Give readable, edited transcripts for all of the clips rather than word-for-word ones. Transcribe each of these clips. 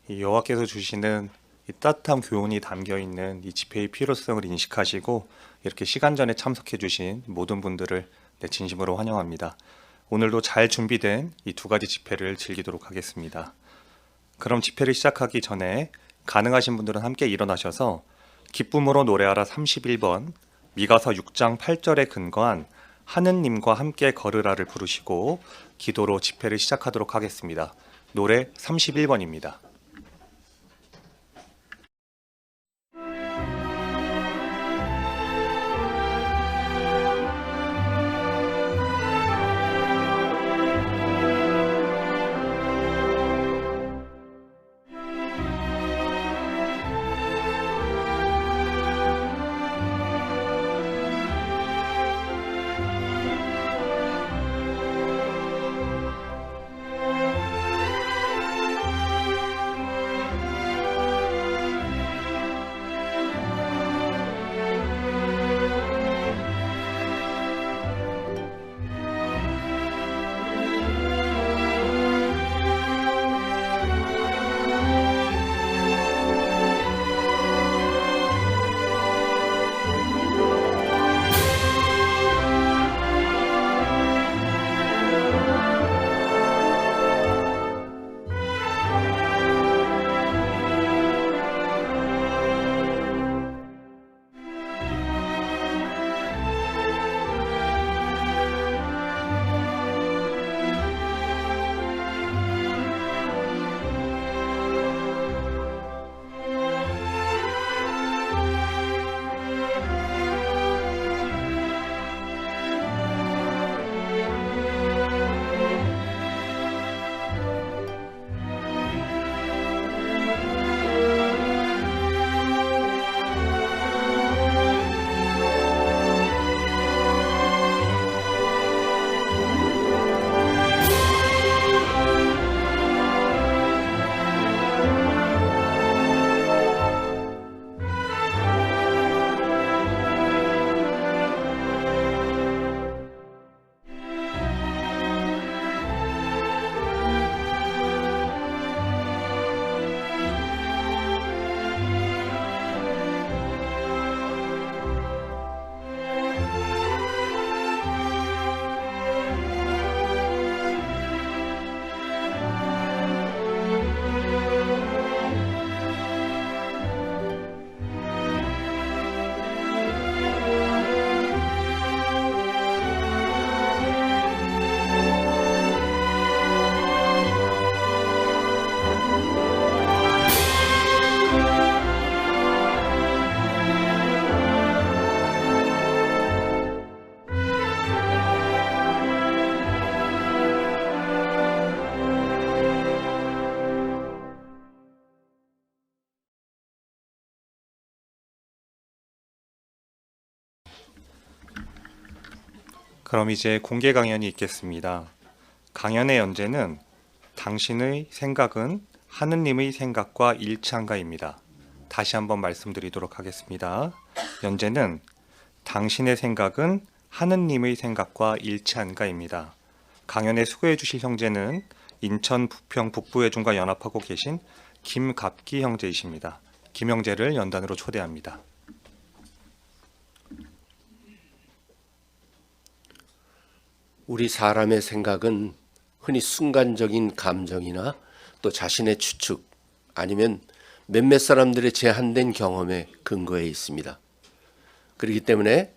이 여호와께서 주시는 이 따뜻한 교훈이 담겨 있는 이 집회의 필요성을 인식하시고 이렇게 시간전에 참석해 주신 모든 분들을 진심으로 환영합니다. 오늘도 잘 준비된 이 두 가지 집회를 즐기도록 하겠습니다. 그럼 집회를 시작하기 전에 가능하신 분들은 함께 일어나셔서 기쁨으로 노래하라 31번 미가서 6장 8절에 근거한 하느님과 함께 걸으라를 부르시고 기도로 집회를 시작하도록 하겠습니다. 노래 31번입니다. 그럼 이제 공개 강연이 있겠습니다. 강연의 연재는 당신의 생각은 하느님의 생각과 일치한가입니다. 다시 한번 말씀드리도록 하겠습니다. 연재는 당신의 생각은 하느님의 생각과 일치한가입니다. 강연에 수고해 주실 형제는 인천 부평 북부회중과 연합하고 계신 김갑기 형제이십니다. 김 형제를 연단으로 초대합니다. 우리 사람의 생각은 흔히 순간적인 감정이나 또 자신의 추측 아니면 몇몇 사람들의 제한된 경험에 근거해 있습니다. 그렇기 때문에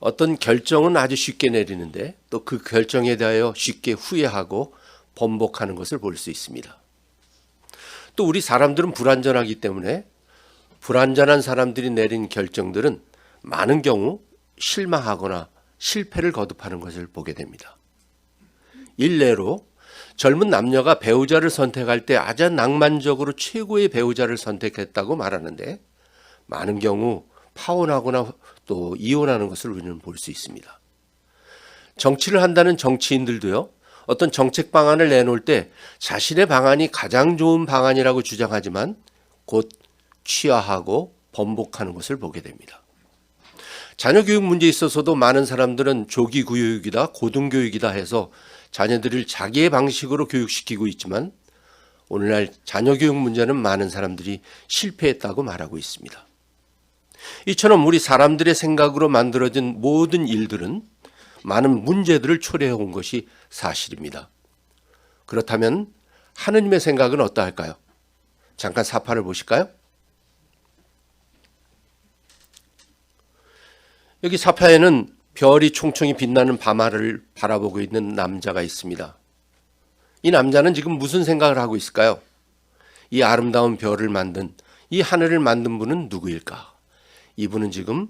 어떤 결정은 아주 쉽게 내리는데 또 그 결정에 대하여 쉽게 후회하고 번복하는 것을 볼 수 있습니다. 또 우리 사람들은 불완전하기 때문에 불완전한 사람들이 내린 결정들은 많은 경우 실망하거나 실패를 거듭하는 것을 보게 됩니다. 일례로 젊은 남녀가 배우자를 선택할 때 아주 낭만적으로 최고의 배우자를 선택했다고 말하는데 많은 경우 파혼하거나 또 이혼하는 것을 우리는 볼 수 있습니다. 정치를 한다는 정치인들도요, 어떤 정책 방안을 내놓을 때 자신의 방안이 가장 좋은 방안이라고 주장하지만 곧 취하하고 번복하는 것을 보게 됩니다. 자녀 교육 문제에 있어서도 많은 사람들은 조기 교육이다, 고등교육이다 해서 자녀들을 자기의 방식으로 교육시키고 있지만 오늘날 자녀 교육 문제는 많은 사람들이 실패했다고 말하고 있습니다. 이처럼 우리 사람들의 생각으로 만들어진 모든 일들은 많은 문제들을 초래해 온 것이 사실입니다. 그렇다면 하느님의 생각은 어떠할까요? 잠깐 사파를 보실까요? 여기 사파에는 별이 총총히 빛나는 밤하늘을 바라보고 있는 남자가 있습니다. 이 남자는 지금 무슨 생각을 하고 있을까요? 이 아름다운 별을 만든, 이 하늘을 만든 분은 누구일까? 이분은 지금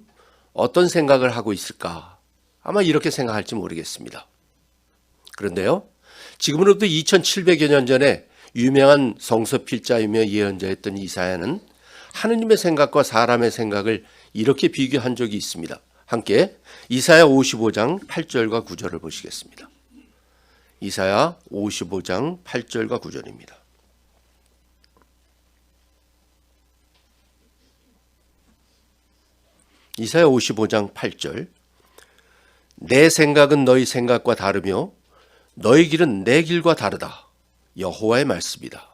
어떤 생각을 하고 있을까? 아마 이렇게 생각할지 모르겠습니다. 그런데요, 지금으로부터 2700여 년 전에 유명한 성서필자이며 예언자였던 이사야는 하느님의 생각과 사람의 생각을 이렇게 비교한 적이 있습니다. 함께 이사야 55장 8절과 9절을 보시겠습니다. 이사야 55장 8절과 9절입니다. 이사야 55장 8절. 내 생각은 너희 생각과 다르며 너희 길은 내 길과 다르다. 여호와의 말씀이다.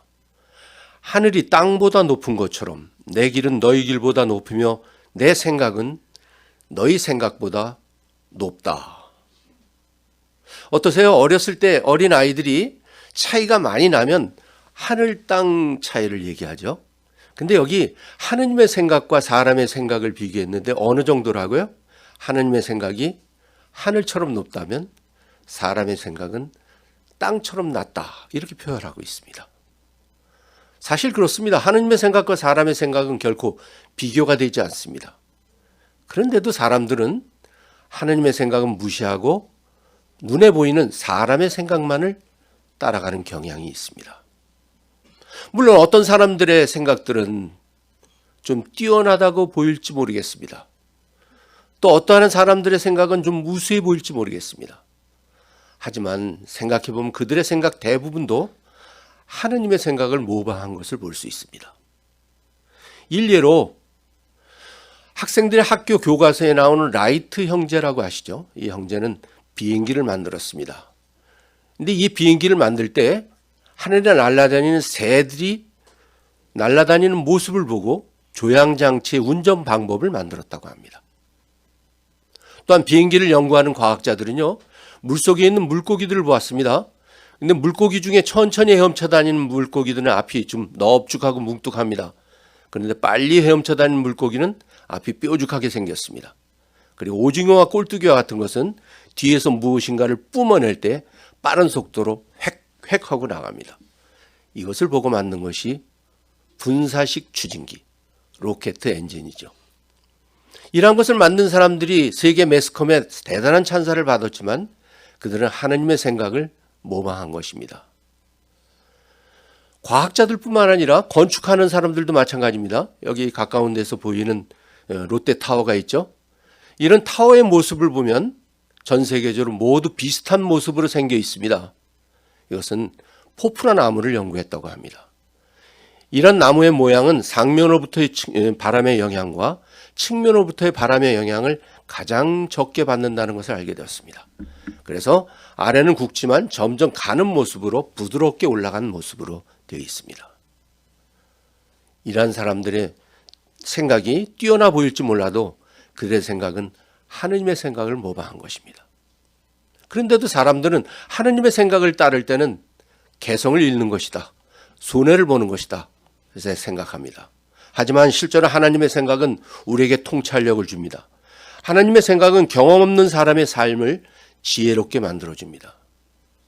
하늘이 땅보다 높은 것처럼 내 길은 너희 길보다 높으며 내 생각은 너희 생각보다 높다. 어떠세요? 어렸을 때 어린 아이들이 차이가 많이 나면 하늘 땅 차이를 얘기하죠. 근데 여기 하느님의 생각과 사람의 생각을 비교했는데 어느 정도라고요? 하느님의 생각이 하늘처럼 높다면 사람의 생각은 땅처럼 낮다. 이렇게 표현하고 있습니다. 사실 그렇습니다. 하느님의 생각과 사람의 생각은 결코 비교가 되지 않습니다. 그런데도 사람들은 하느님의 생각은 무시하고 눈에 보이는 사람의 생각만을 따라가는 경향이 있습니다. 물론 어떤 사람들의 생각들은 좀 뛰어나다고 보일지 모르겠습니다. 또 어떠한 사람들의 생각은 좀 무수해 보일지 모르겠습니다. 하지만 생각해보면 그들의 생각 대부분도 하느님의 생각을 모방한 것을 볼 수 있습니다. 일례로 학생들의 학교 교과서에 나오는 라이트 형제라고 아시죠? 이 형제는 비행기를 만들었습니다. 근데 이 비행기를 만들 때 하늘에 날아다니는 새들이 날아다니는 모습을 보고 조향장치의 운전 방법을 만들었다고 합니다. 또한 비행기를 연구하는 과학자들은요, 물속에 있는 물고기들을 보았습니다. 근데 물고기 중에 천천히 헤엄쳐 다니는 물고기들은 앞이 좀 넙죽하고 뭉뚝합니다. 그런데 빨리 헤엄쳐 다니는 물고기는 앞이 뾰족하게 생겼습니다. 그리고 오징어와 꼴뚜기와 같은 것은 뒤에서 무엇인가를 뿜어낼 때 빠른 속도로 획획 하고 나갑니다. 이것을 보고 만든 것이 분사식 추진기, 로켓 엔진이죠. 이러한 것을 만든 사람들이 세계 매스컴에 대단한 찬사를 받았지만 그들은 하느님의 생각을 모방한 것입니다. 과학자들뿐만 아니라 건축하는 사람들도 마찬가지입니다. 여기 가까운 데서 보이는 롯데타워가 있죠. 이런 타워의 모습을 보면 전 세계적으로 모두 비슷한 모습으로 생겨 있습니다. 이것은 포프라 나무를 연구했다고 합니다. 이런 나무의 모양은 상면으로부터의 바람의 영향과 측면으로부터의 바람의 영향을 가장 적게 받는다는 것을 알게 되었습니다. 그래서 아래는 굵지만 점점 가는 모습으로 부드럽게 올라간 모습으로 되어 있습니다. 이러한 사람들의 생각이 뛰어나 보일지 몰라도 그들의 생각은 하느님의 생각을 모방한 것입니다. 그런데도 사람들은 하느님의 생각을 따를 때는 개성을 잃는 것이다. 손해를 보는 것이다. 그래서 생각합니다. 하지만 실제로 하나님의 생각은 우리에게 통찰력을 줍니다. 하나님의 생각은 경험 없는 사람의 삶을 지혜롭게 만들어줍니다.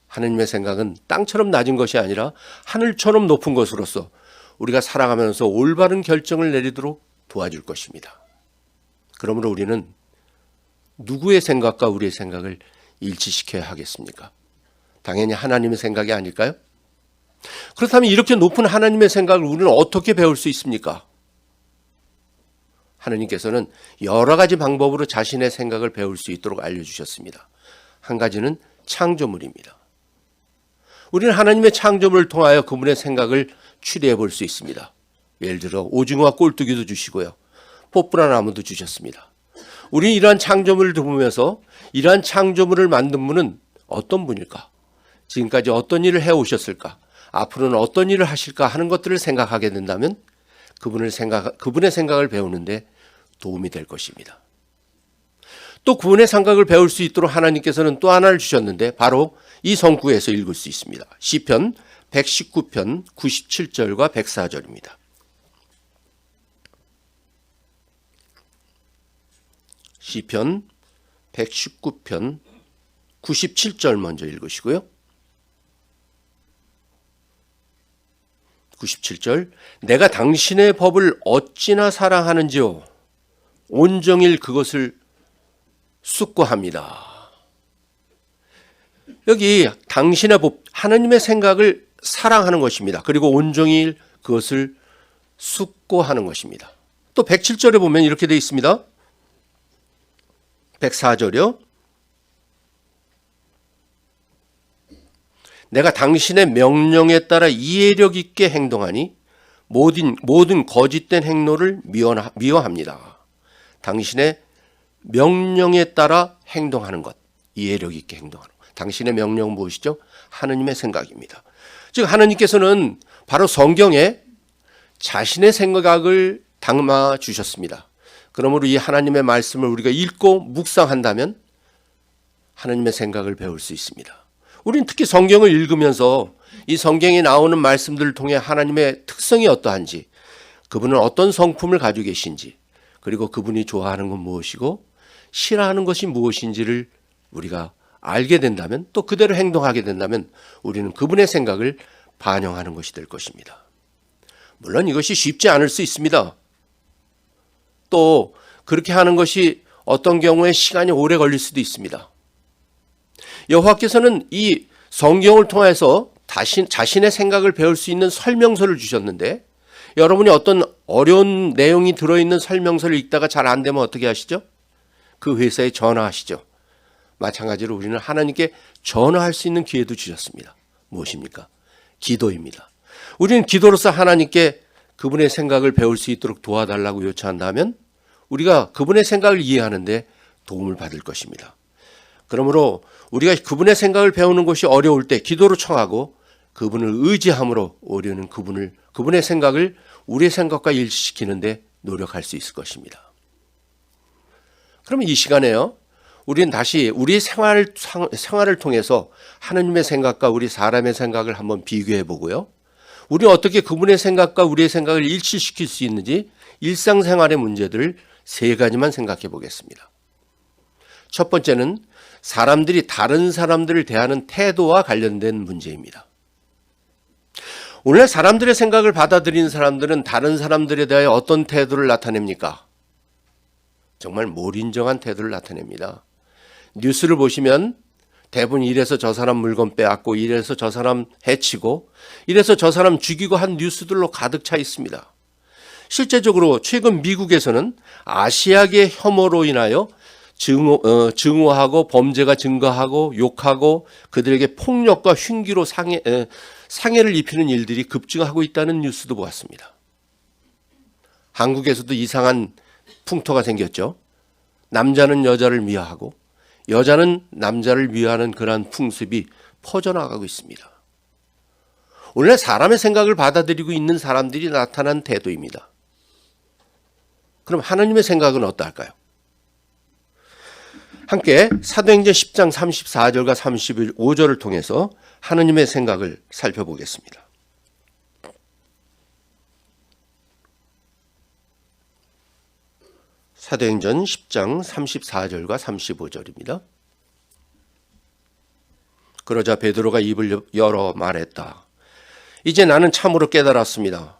하나님의 생각은 땅처럼 낮은 것이 아니라 하늘처럼 높은 것으로서 우리가 살아가면서 올바른 결정을 내리도록 도와줄 것입니다. 그러므로 우리는 누구의 생각과 우리의 생각을 일치시켜야 하겠습니까? 당연히 하나님의 생각이 아닐까요? 그렇다면 이렇게 높은 하나님의 생각을 우리는 어떻게 배울 수 있습니까? 하나님께서는 여러 가지 방법으로 자신의 생각을 배울 수 있도록 알려주셨습니다. 한 가지는 창조물입니다. 우리는 하나님의 창조물을 통하여 그분의 생각을 추리해 볼 수 있습니다. 예를 들어 오징어와 꼴뚜기도 주시고요. 포프라 나무도 주셨습니다. 우리는 이러한 창조물을 보면서 이러한 창조물을 만든 분은 어떤 분일까? 지금까지 어떤 일을 해오셨을까? 앞으로는 어떤 일을 하실까 하는 것들을 생각하게 된다면 그분의 생각을 배우는데 도움이 될 것입니다. 또 그분의 생각을 배울 수 있도록 하나님께서는 또 하나를 주셨는데 바로 이 성구에서 읽을 수 있습니다. 시편 119편 97절과 104절입니다. 시편 119편 97절 먼저 읽으시고요. 97절 내가 당신의 법을 어찌나 사랑하는지요 온종일 그것을 숙고합니다. 여기 당신의 법, 하나님의 생각을 사랑하는 것입니다. 그리고 온종일 그것을 숙고하는 것입니다. 또 107절에 보면 이렇게 되어 있습니다. 104절이요. 내가 당신의 명령에 따라 이해력 있게 행동하니 모든 거짓된 행로를 미워합니다. 당신의 명령에 따라 행동하는 것, 이해력 있게 행동하는 것. 당신의 명령은 무엇이죠? 하나님의 생각입니다. 즉 하나님께서는 바로 성경에 자신의 생각을 담아 주셨습니다. 그러므로 이 하나님의 말씀을 우리가 읽고 묵상한다면 하나님의 생각을 배울 수 있습니다. 우리는 특히 성경을 읽으면서 이 성경에 나오는 말씀들을 통해 하나님의 특성이 어떠한지, 그분은 어떤 성품을 가지고 계신지, 그리고 그분이 좋아하는 건 무엇이고 싫어하는 것이 무엇인지를 우리가 알게 된다면, 또 그대로 행동하게 된다면 우리는 그분의 생각을 반영하는 것이 될 것입니다. 물론 이것이 쉽지 않을 수 있습니다. 또 그렇게 하는 것이 어떤 경우에 시간이 오래 걸릴 수도 있습니다. 여호와께서는 이 성경을 통해서 자신의 생각을 배울 수 있는 설명서를 주셨는데, 여러분이 어떤 어려운 내용이 들어있는 설명서를 읽다가 잘 안 되면 어떻게 하시죠? 그 회사에 전화하시죠. 마찬가지로 우리는 하나님께 전화할 수 있는 기회도 주셨습니다. 무엇입니까? 기도입니다. 우리는 기도로서 하나님께 그분의 생각을 배울 수 있도록 도와달라고 요청한다면 우리가 그분의 생각을 이해하는데 도움을 받을 것입니다. 그러므로 우리가 그분의 생각을 배우는 것이 어려울 때 기도로 청하고 그분을 의지함으로 우리는 그분의 생각을 우리의 생각과 일치시키는데 노력할 수 있을 것입니다. 그러면 이 시간에요, 우리는 다시 우리의 생활을 통해서 하나님의 생각과 우리 사람의 생각을 한번 비교해 보고요. 우리는 어떻게 그분의 생각과 우리의 생각을 일치시킬 수 있는지 일상생활의 문제들을 3가지만 생각해 보겠습니다. 첫 번째는 사람들이 다른 사람들을 대하는 태도와 관련된 문제입니다. 오늘날 사람들의 생각을 받아들이는 사람들은 다른 사람들에 대하여 어떤 태도를 나타냅니까? 정말 몰인정한 태도를 나타냅니다. 뉴스를 보시면 대부분 이래서 저 사람 물건 빼앗고, 이래서 저 사람 해치고, 이래서 저 사람 죽이고 한 뉴스들로 가득 차 있습니다. 실제적으로 최근 미국에서는 아시아계 혐오로 인하여 증오하고 범죄가 증가하고 욕하고 그들에게 폭력과 흉기로 상해를 입히는 일들이 급증하고 있다는 뉴스도 보았습니다. 한국에서도 이상한 풍토가 생겼죠. 남자는 여자를 미워하고 여자는 남자를 미워하는 그러한 풍습이 퍼져나가고 있습니다. 오늘날 사람의 생각을 받아들이고 있는 사람들이 나타난 태도입니다. 그럼 하나님의 생각은 어떠할까요? 함께 사도행전 10장 34절과 35절을 통해서 하나님의 생각을 살펴보겠습니다. 사도행전 10장 34절과 35절입니다. 그러자 베드로가 입을 열어 말했다. 이제 나는 참으로 깨달았습니다.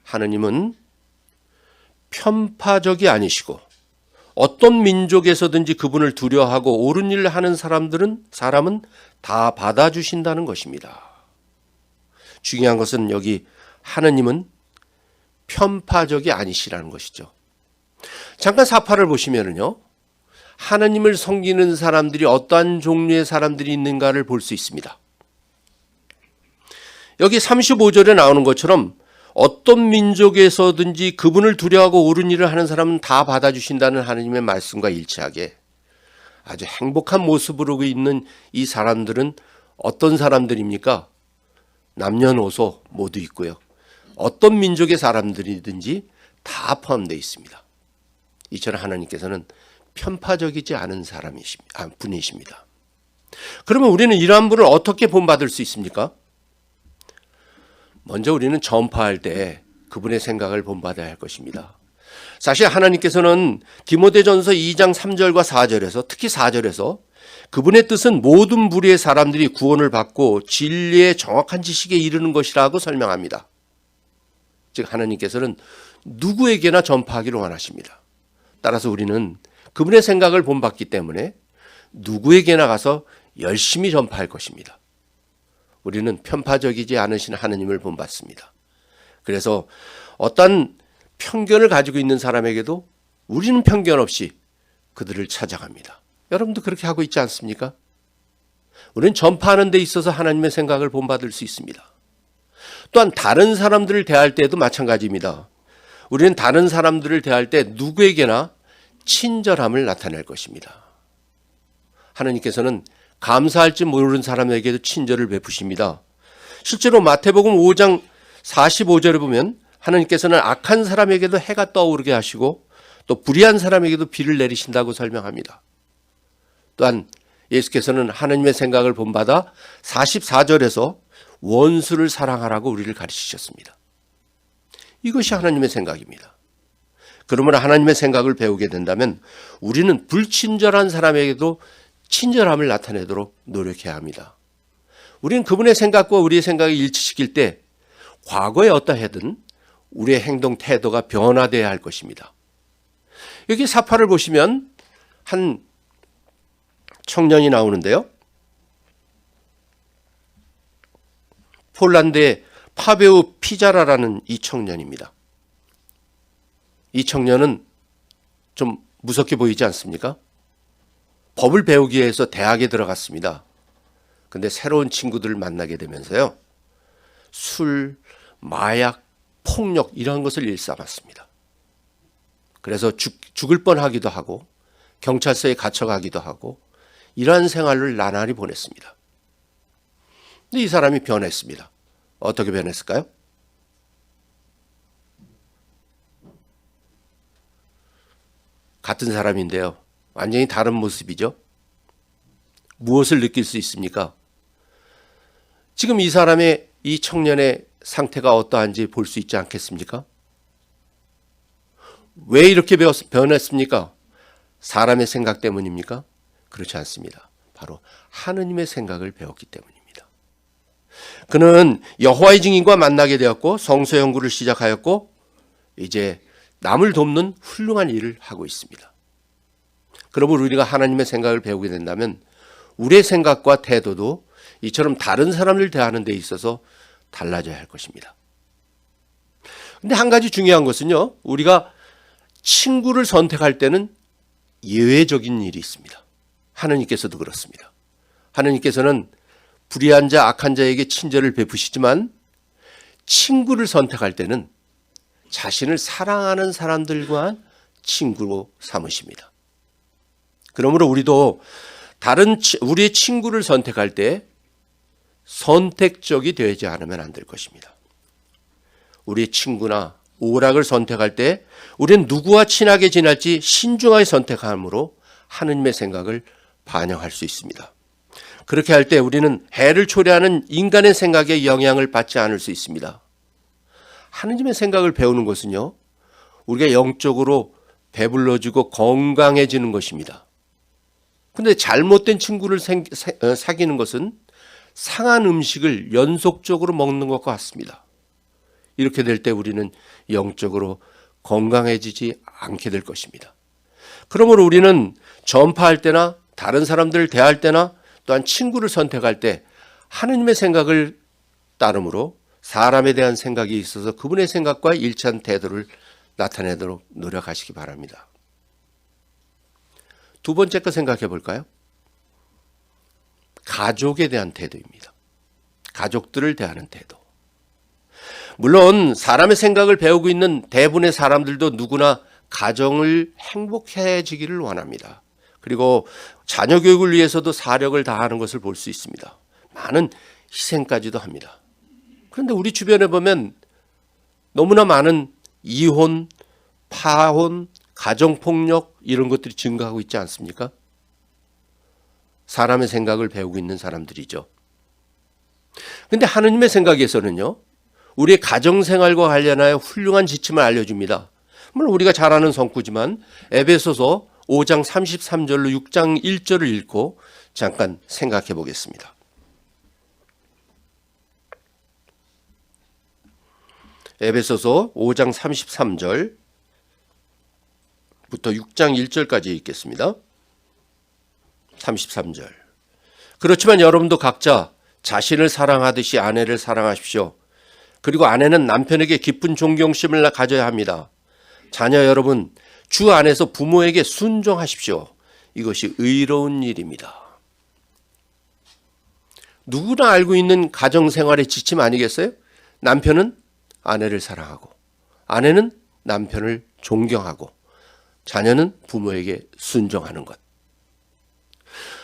하느님은 편파적이 아니시고 어떤 민족에서든지 그분을 두려워하고 옳은 일을 하는 사람은 다 받아주신다는 것입니다. 중요한 것은 여기 하느님은 편파적이 아니시라는 것이죠. 잠깐 사파를 보시면요, 하나님을 섬기는 사람들이 어떠한 종류의 사람들이 있는가를 볼 수 있습니다. 여기 35절에 나오는 것처럼 어떤 민족에서든지 그분을 두려워하고 옳은 일을 하는 사람은 다 받아주신다는 하나님의 말씀과 일치하게 아주 행복한 모습으로 있는 이 사람들은 어떤 사람들입니까? 남녀노소 모두 있고요. 어떤 민족의 사람들이든지 다 포함되어 있습니다. 이처럼 하나님께서는 편파적이지 않은 분이십니다. 그러면 우리는 이러한 분을 어떻게 본받을 수 있습니까? 먼저 우리는 전파할 때 그분의 생각을 본받아야 할 것입니다. 사실 하나님께서는 디모데전서 2장 3절과 4절에서 특히 4절에서 그분의 뜻은 모든 무리의 사람들이 구원을 받고 진리의 정확한 지식에 이르는 것이라고 설명합니다. 즉 하나님께서는 누구에게나 전파하기를 원하십니다. 따라서 우리는 그분의 생각을 본받기 때문에 누구에게나 가서 열심히 전파할 것입니다. 우리는 편파적이지 않으신 하나님을 본받습니다. 그래서 어떤 편견을 가지고 있는 사람에게도 우리는 편견 없이 그들을 찾아갑니다. 여러분도 그렇게 하고 있지 않습니까? 우리는 전파하는 데 있어서 하나님의 생각을 본받을 수 있습니다. 또한 다른 사람들을 대할 때도 마찬가지입니다. 우리는 다른 사람들을 대할 때 누구에게나 친절함을 나타낼 것입니다. 하나님께서는 감사할 줄 모르는 사람에게도 친절을 베푸십니다. 실제로 마태복음 5장 45절에 보면 하나님께서는 악한 사람에게도 해가 떠오르게 하시고 또 불의한 사람에게도 비를 내리신다고 설명합니다. 또한 예수께서는 하나님의 생각을 본받아 44절에서 원수를 사랑하라고 우리를 가르치셨습니다. 이것이 하나님의 생각입니다. 그러므로 하나님의 생각을 배우게 된다면 우리는 불친절한 사람에게도 친절함을 나타내도록 노력해야 합니다. 우리는 그분의 생각과 우리의 생각을 일치시킬 때 과거에 어떠하든 우리의 행동 태도가 변화되어야 할 것입니다. 여기 사파를 보시면 한 청년이 나오는데요. 폴란드의 파베우 피자라라는 이 청년입니다. 이 청년은 좀 무섭게 보이지 않습니까? 법을 배우기 위해서 대학에 들어갔습니다. 근데 새로운 친구들을 만나게 되면서요. 술, 마약, 폭력 이런 것을 일삼았습니다. 그래서 죽을 뻔하기도 하고 경찰서에 갇혀가기도 하고 이러한 생활을 나날이 보냈습니다. 근데 이 사람이 변했습니다. 어떻게 변했을까요? 같은 사람인데요. 완전히 다른 모습이죠. 무엇을 느낄 수 있습니까? 지금 이 사람의 이 청년의 상태가 어떠한지 볼 수 있지 않겠습니까? 왜 이렇게 변했습니까? 사람의 생각 때문입니까? 그렇지 않습니다. 바로 하느님의 생각을 배웠기 때문입니다. 그는 여호와의 증인과 만나게 되었고 성서 연구를 시작하였고 이제 남을 돕는 훌륭한 일을 하고 있습니다. 그러므로 우리가 하나님의 생각을 배우게 된다면 우리의 생각과 태도도 이처럼 다른 사람을 대하는 데 있어서 달라져야 할 것입니다. 근데 한 가지 중요한 것은요. 우리가 친구를 선택할 때는 예외적인 일이 있습니다. 하나님께서도 그렇습니다. 하나님께서는 불의한 자, 악한 자에게 친절을 베푸시지만 친구를 선택할 때는 자신을 사랑하는 사람들과 친구로 삼으십니다. 그러므로 우리도 우리의 친구를 선택할 때 선택적이 되지 않으면 안 될 것입니다. 우리의 친구나 오락을 선택할 때 우리는 누구와 친하게 지낼지 신중하게 선택함으로 하느님의 생각을 반영할 수 있습니다. 그렇게 할 때 우리는 해를 초래하는 인간의 생각에 영향을 받지 않을 수 있습니다. 하느님의 생각을 배우는 것은요, 우리가 영적으로 배불러지고 건강해지는 것입니다. 근데 잘못된 친구를 사귀는 것은 상한 음식을 연속적으로 먹는 것과 같습니다. 이렇게 될 때 우리는 영적으로 건강해지지 않게 될 것입니다. 그러므로 우리는 전파할 때나 다른 사람들을 대할 때나 또한 친구를 선택할 때 하느님의 생각을 따름으로 사람에 대한 생각이 있어서 그분의 생각과 일치한 태도를 나타내도록 노력하시기 바랍니다. 두 번째 거 생각해 볼까요? 가족에 대한 태도입니다. 가족들을 대하는 태도. 물론 사람의 생각을 배우고 있는 대부분의 사람들도 누구나 가정을 행복해지기를 원합니다. 그리고 자녀 교육을 위해서도 사력을 다하는 것을 볼 수 있습니다. 많은 희생까지도 합니다. 그런데 우리 주변에 보면 너무나 많은 이혼, 파혼, 가정폭력 이런 것들이 증가하고 있지 않습니까? 사람의 생각을 배우고 있는 사람들이죠. 근데 하느님의 생각에서는요, 우리의 가정생활과 관련하여 훌륭한 지침을 알려줍니다. 물론 우리가 잘 아는 성구지만 에베소서 5장 33절로 6장 1절을 읽고 잠깐 생각해 보겠습니다. 에베소서 5장 33절부터 6장 1절까지 읽겠습니다. 33절. 그렇지만 여러분도 각자 자신을 사랑하듯이 아내를 사랑하십시오. 그리고 아내는 남편에게 깊은 존경심을 가져야 합니다. 자녀 여러분, 주 안에서 부모에게 순종하십시오. 이것이 의로운 일입니다. 누구나 알고 있는 가정생활의 지침 아니겠어요? 남편은 아내를 사랑하고, 아내는 남편을 존경하고, 자녀는 부모에게 순종하는 것.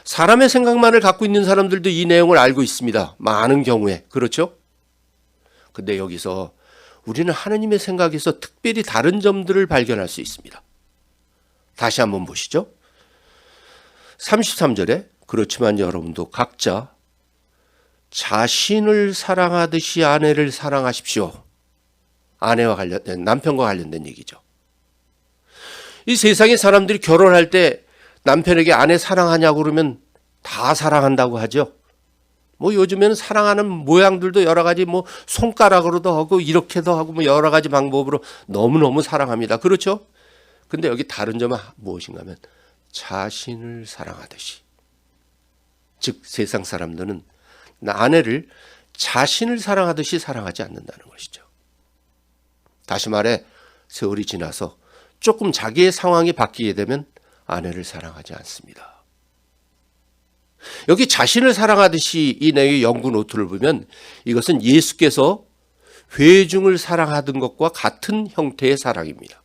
사람의 생각만을 갖고 있는 사람들도 이 내용을 알고 있습니다. 많은 경우에. 그렇죠? 근데 여기서 우리는 하느님의 생각에서 특별히 다른 점들을 발견할 수 있습니다. 다시 한번 보시죠. 33절에 그렇지만 여러분도 각자 자신을 사랑하듯이 아내를 사랑하십시오. 아내와 관련된, 남편과 관련된 얘기죠. 이 세상의 사람들이 결혼할 때 남편에게 아내 사랑하냐고 그러면 다 사랑한다고 하죠. 뭐 요즘에는 사랑하는 모양들도 여러 가지 뭐 손가락으로도 하고 이렇게도 하고 뭐 여러 가지 방법으로 너무너무 사랑합니다. 그렇죠? 근데 여기 다른 점은 무엇인가 하면 자신을 사랑하듯이. 즉 세상 사람들은 아내를 자신을 사랑하듯이 사랑하지 않는다는 것이죠. 다시 말해 세월이 지나서 조금 자기의 상황이 바뀌게 되면 아내를 사랑하지 않습니다. 여기 자신을 사랑하듯이 이 내용의 연구 노트를 보면 이것은 예수께서 회중을 사랑하던 것과 같은 형태의 사랑입니다.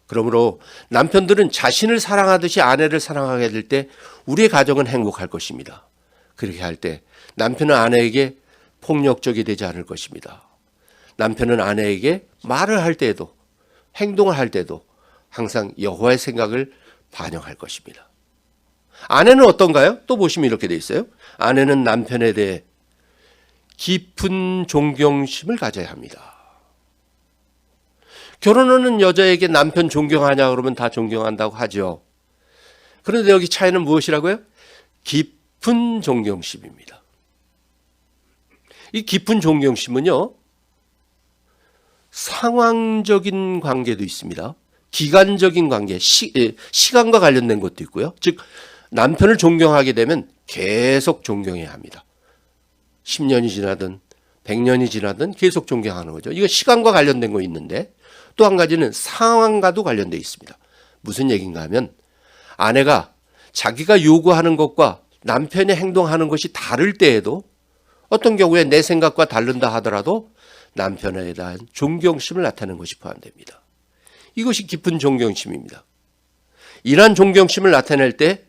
그러므로 남편들은 자신을 사랑하듯이 아내를 사랑하게 될 때 우리의 가정은 행복할 것입니다. 그렇게 할 때 남편은 아내에게 폭력적이 되지 않을 것입니다. 남편은 아내에게 말을 할 때에도 행동을 할 때도 항상 여호와의 생각을 반영할 것입니다. 아내는 어떤가요? 또 보시면 이렇게 돼 있어요. 아내는 남편에 대해 깊은 존경심을 가져야 합니다. 결혼하는 여자에게 남편 존경하냐 그러면 다 존경한다고 하죠. 그런데 여기 차이는 무엇이라고요? 깊은 존경심입니다. 이 깊은 존경심은요, 상황적인 관계도 있습니다. 기간적인 관계, 시간과 관련된 것도 있고요. 즉 남편을 존경하게 되면 계속 존경해야 합니다. 10년이 지나든 100년이 지나든 계속 존경하는 거죠. 이거 시간과 관련된 거 있는데 또 한 가지는 상황과도 관련되어 있습니다. 무슨 얘기인가 하면 아내가 자기가 요구하는 것과 남편이 행동하는 것이 다를 때에도 어떤 경우에 내 생각과 다른다 하더라도 남편에 대한 존경심을 나타내는 것이 포함됩니다. 이것이 깊은 존경심입니다. 이러한 존경심을 나타낼 때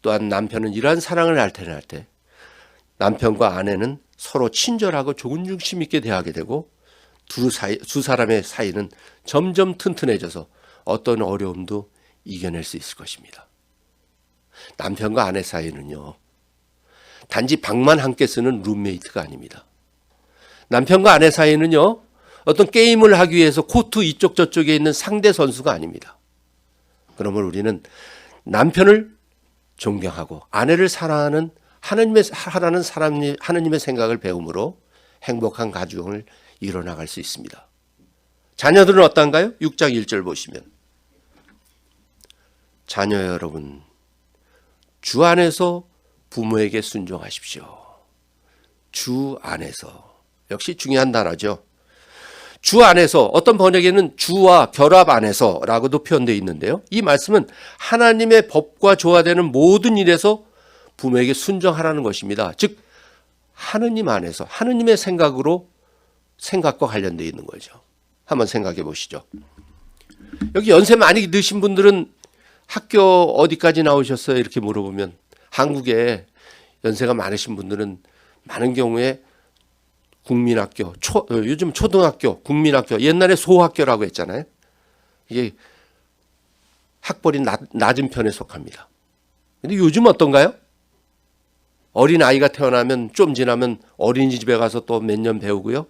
또한 남편은 이러한 사랑을 나타낼 때 남편과 아내는 서로 친절하고 존중심 있게 대하게 되고 두 사람의 사이는 점점 튼튼해져서 어떤 어려움도 이겨낼 수 있을 것입니다. 남편과 아내 사이는요, 단지 방만 함께 쓰는 룸메이트가 아닙니다. 남편과 아내 사이는요, 어떤 게임을 하기 위해서 코트 이쪽 저쪽에 있는 상대 선수가 아닙니다. 그러면 우리는 남편을 존경하고 아내를 사랑하는 하나님의 생각을 배움으로 행복한 가정을 이뤄나갈 수 있습니다. 자녀들은 어떤가요? 6장 1절 보시면 자녀 여러분, 주 안에서 부모에게 순종하십시오. 주 안에서. 역시 중요한 단어죠. 주 안에서, 어떤 번역에는 주와 결합 안에서라고도 표현되어 있는데요. 이 말씀은 하나님의 법과 조화되는 모든 일에서 부모에게 순종하라는 것입니다. 즉 하느님 안에서 하느님의 생각과 관련되어 있는 거죠. 한번 생각해 보시죠. 여기 연세 많이 드신 분들은 학교 어디까지 나오셨어요? 이렇게 물어보면 한국에 연세가 많으신 분들은 많은 경우에 국민학교, 요즘 초등학교, 국민학교, 옛날에 소학교라고 했잖아요. 이게 학벌이 낮은 편에 속합니다. 근데 요즘 어떤가요? 어린 아이가 태어나면 좀 지나면 어린이집에 가서 또 몇 년 배우고요.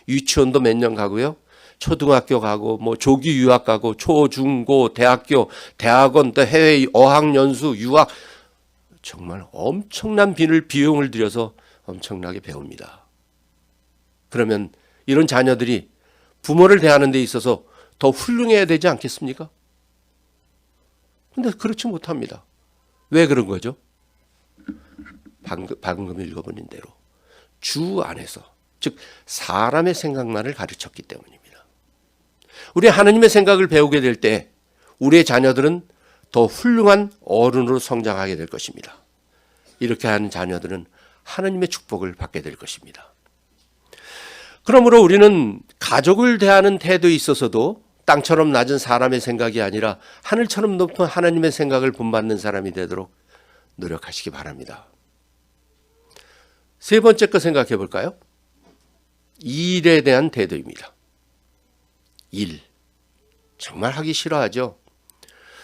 유치원도 몇 년 가고요. 초등학교 가고 뭐 조기 유학 가고 초, 중, 고, 대학교, 대학원 또 해외 어학연수, 유학 정말 엄청난 비용을 들여서 엄청나게 배웁니다. 그러면 이런 자녀들이 부모를 대하는 데 있어서 더 훌륭해야 되지 않겠습니까? 근데 그렇지 못합니다. 왜 그런 거죠? 방금 읽어보는 대로 주 안에서, 즉 사람의 생각만을 가르쳤기 때문입니다. 우리 하나님의 생각을 배우게 될 때 우리의 자녀들은 더 훌륭한 어른으로 성장하게 될 것입니다. 이렇게 하는 자녀들은 하나님의 축복을 받게 될 것입니다. 그러므로 우리는 가족을 대하는 태도에 있어서도 땅처럼 낮은 사람의 생각이 아니라 하늘처럼 높은 하나님의 생각을 본받는 사람이 되도록 노력하시기 바랍니다. 세 번째 거 생각해 볼까요? 일에 대한 태도입니다. 일. 정말 하기 싫어하죠.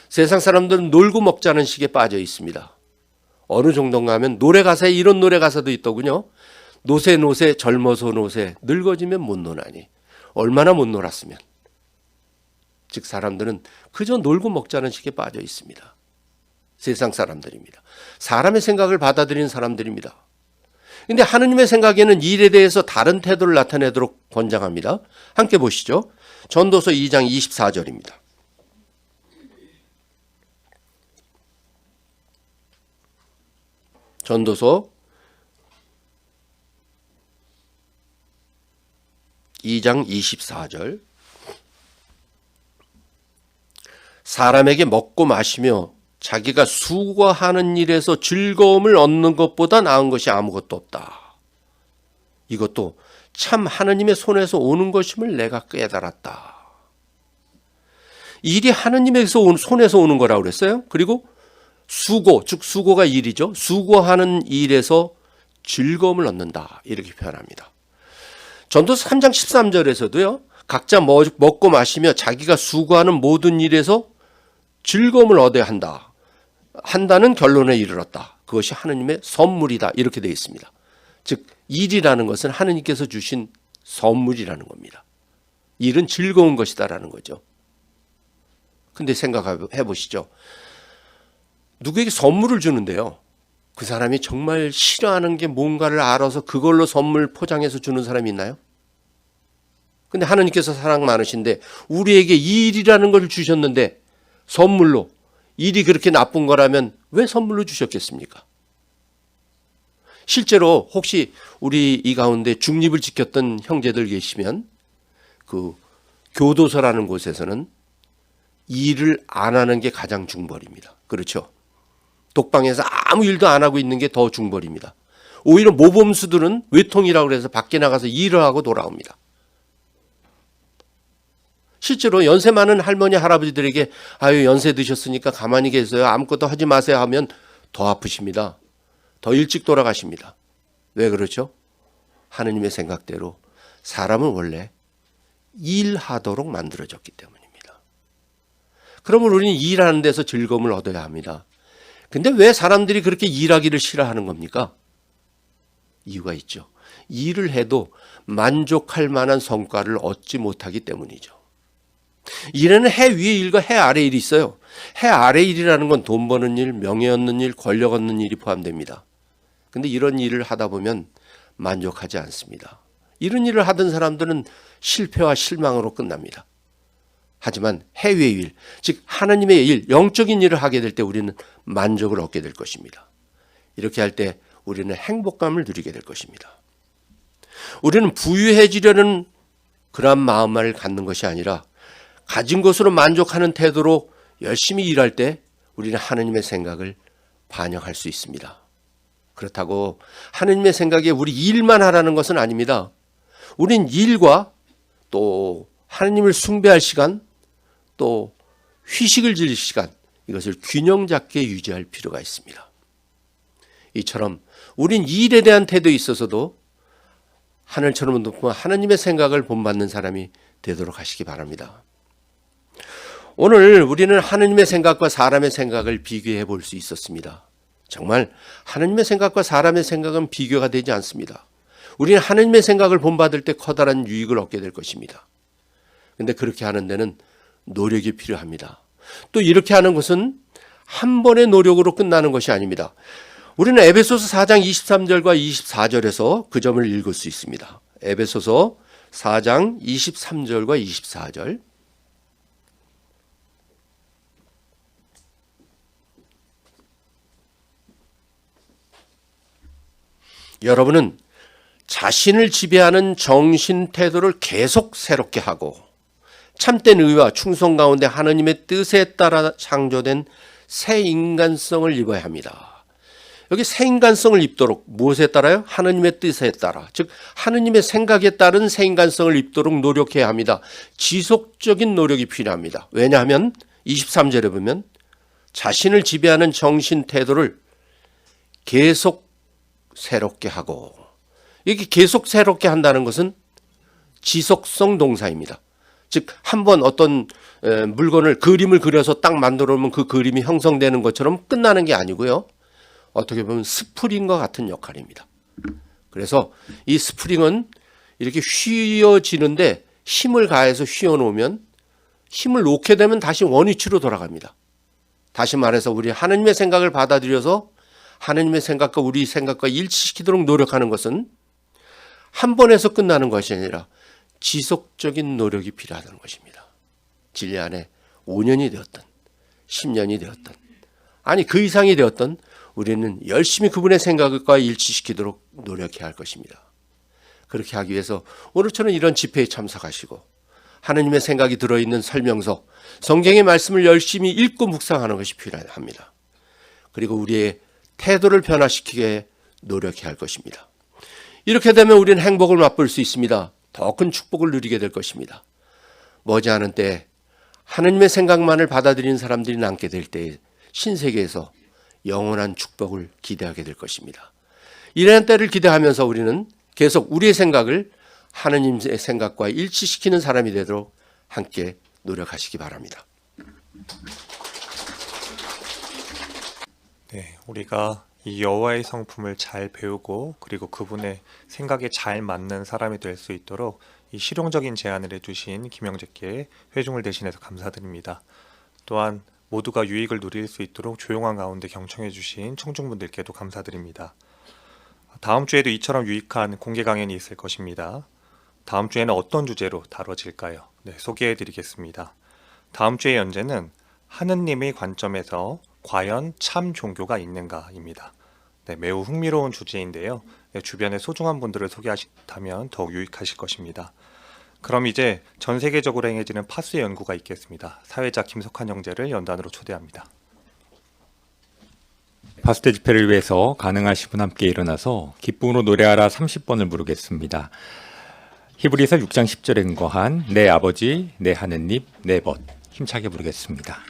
세상 사람들은 놀고 먹자는 식에 빠져 있습니다. 어느 정도인가 하면 노래 가사에 이런 노래 가사도 있더군요. 노세 노세 젊어서 노세 늙어지면 못 노나니. 얼마나 못 놀았으면. 즉 사람들은 그저 놀고 먹자는 식에 빠져 있습니다. 세상 사람들입니다. 사람의 생각을 받아들이는 사람들입니다. 그런데 하느님의 생각에는 일에 대해서 다른 태도를 나타내도록 권장합니다. 함께 보시죠. 전도서 2장 24절입니다. 전도서 2장 24절. 사람에게 먹고 마시며 자기가 수고하는 일에서 즐거움을 얻는 것보다 나은 것이 아무것도 없다. 이것도 참 하느님의 손에서 오는 것임을 내가 깨달았다. 일이 하느님에서 손에서 오는 거라고 그랬어요. 그리고 수고, 즉 수고가 일이죠. 수고하는 일에서 즐거움을 얻는다. 이렇게 표현합니다. 전도서 3장 13절에서도요. 각자 먹고 마시며 자기가 수고하는 모든 일에서 즐거움을 얻어야 한다는 결론에 이르렀다. 그것이 하느님의 선물이다. 이렇게 되어 있습니다. 즉 일이라는 것은 하느님께서 주신 선물이라는 겁니다. 일은 즐거운 것이다라는 거죠. 근데 생각해 보시죠. 누구에게 선물을 주는데요. 그 사람이 정말 싫어하는 게 뭔가를 알아서 그걸로 선물 포장해서 주는 사람이 있나요? 근데 하느님께서 사랑 많으신데 우리에게 이 일이라는 걸 주셨는데 선물로, 일이 그렇게 나쁜 거라면 왜 선물로 주셨겠습니까? 실제로 혹시 우리 이 가운데 중립을 지켰던 형제들 계시면 그 교도소라는 곳에서는 일을 안 하는 게 가장 중벌입니다. 그렇죠? 독방에서 아무 일도 안 하고 있는 게 더 중벌입니다. 오히려 모범수들은 외통이라고 해서 밖에 나가서 일을 하고 돌아옵니다. 실제로 연세 많은 할머니 할아버지들에게 아유 연세 드셨으니까 가만히 계세요. 아무것도 하지 마세요 하면 더 아프십니다. 더 일찍 돌아가십니다. 왜 그렇죠? 하느님의 생각대로 사람은 원래 일하도록 만들어졌기 때문입니다. 그러면 우리는 일하는 데서 즐거움을 얻어야 합니다. 근데 왜 사람들이 그렇게 일하기를 싫어하는 겁니까? 이유가 있죠. 일을 해도 만족할 만한 성과를 얻지 못하기 때문이죠. 일에는 해 위의 일과 해 아래 일이 있어요. 해 아래 일이라는 건 돈 버는 일, 명예 얻는 일, 권력 얻는 일이 포함됩니다. 근데 이런 일을 하다 보면 만족하지 않습니다. 이런 일을 하던 사람들은 실패와 실망으로 끝납니다. 하지만 해 위의 일, 즉 하나님의 일, 영적인 일을 하게 될 때 우리는 만족을 얻게 될 것입니다. 이렇게 할 때 우리는 행복감을 누리게 될 것입니다. 우리는 부유해지려는 그러한 마음을 갖는 것이 아니라 가진 것으로 만족하는 태도로 열심히 일할 때 우리는 하느님의 생각을 반영할 수 있습니다. 그렇다고 하느님의 생각에 우리 일만 하라는 것은 아닙니다. 우린 일과 또 하느님을 숭배할 시간, 또 휴식을 즐길 시간, 이것을 균형 잡게 유지할 필요가 있습니다. 이처럼 우린 일에 대한 태도에 있어서도 하늘처럼 높은 하나님의 생각을 본받는 사람이 되도록 하시기 바랍니다. 오늘 우리는 하나님의 생각과 사람의 생각을 비교해 볼 수 있었습니다. 정말 하나님의 생각과 사람의 생각은 비교가 되지 않습니다. 우리는 하나님의 생각을 본받을 때 커다란 유익을 얻게 될 것입니다. 그런데 그렇게 하는 데는 노력이 필요합니다. 또 이렇게 하는 것은 한 번의 노력으로 끝나는 것이 아닙니다. 우리는 에베소서 4장 23절과 24절에서 그 점을 읽을 수 있습니다. 에베소서 4장 23절과 24절. 여러분은 자신을 지배하는 정신 태도를 계속 새롭게 하고 참된 의와 충성 가운데 하나님의 뜻에 따라 창조된 새 인간성을 입어야 합니다. 여기 새 인간성을 입도록 무엇에 따라요? 하나님의 뜻에 따라, 즉 하나님의 생각에 따른 새 인간성을 입도록 노력해야 합니다. 지속적인 노력이 필요합니다. 왜냐하면 23절에 보면 자신을 지배하는 정신 태도를 계속 새롭게 하고, 이게 계속 새롭게 한다는 것은 지속성 동사입니다. 즉 한번 어떤 물건을 그림을 그려서 딱 만들어 놓으면 그 그림이 형성되는 것처럼 끝나는 게 아니고요. 어떻게 보면 스프링과 같은 역할입니다. 그래서 이 스프링은 이렇게 휘어지는데 힘을 가해서 휘어 놓으면 힘을 놓게 되면 다시 원위치로 돌아갑니다. 다시 말해서 우리 하나님의 생각을 받아들여서 하나님의 생각과 우리 생각과 일치시키도록 노력하는 것은 한 번에서 끝나는 것이 아니라 지속적인 노력이 필요하다는 것입니다. 진리 안에 5년이 되었든 10년이 되었든 아니 그 이상이 되었든 우리는 열심히 그분의 생각과 일치시키도록 노력해야 할 것입니다. 그렇게 하기 위해서 오늘처럼 이런 집회에 참석하시고 하나님의 생각이 들어있는 설명서, 성경의 말씀을 열심히 읽고 묵상하는 것이 필요합니다. 그리고 우리의 태도를 변화시키게 노력해야 할 것입니다. 이렇게 되면 우리는 행복을 맛볼 수 있습니다. 더 큰 축복을 누리게 될 것입니다. 머지않은 때 하나님의 생각만을 받아들이는 사람들이 남게 될 때 신세계에서 영원한 축복을 기대하게 될 것입니다. 이러한 때를 기대하면서 우리는 계속 우리의 생각을 하나님의 생각과 일치시키는 사람이 되도록 함께 노력하시기 바랍니다. 네, 우리가 이 여호와의 성품을 잘 배우고 그리고 그분의 생각에 잘 맞는 사람이 될 수 있도록 이 실용적인 제안을 해주신 김영재께 회중을 대신해서 감사드립니다. 또한 모두가 유익을 누릴 수 있도록 조용한 가운데 경청해주신 청중분들께도 감사드립니다. 다음 주에도 이처럼 유익한 공개 강연이 있을 것입니다. 다음 주에는 어떤 주제로 다뤄질까요? 네, 소개해드리겠습니다. 다음 주의 연재는 하느님의 관점에서 과연 참 종교가 있는가입니다. 네, 매우 흥미로운 주제인데요. 네, 주변에 소중한 분들을 소개하시다면 더욱 유익하실 것입니다. 그럼 이제 전 세계적으로 행해지는 파수 연구가 있겠습니다. 사회자 김석환 형제를 연단으로 초대합니다. 파수대 집회를 위해서 가능하신 분 함께 일어나서 기쁨으로 노래하라 30번을 부르겠습니다. 히브리서 6장 10절에 근거한 내 아버지, 내 하느님, 내 벗 힘차게 부르겠습니다.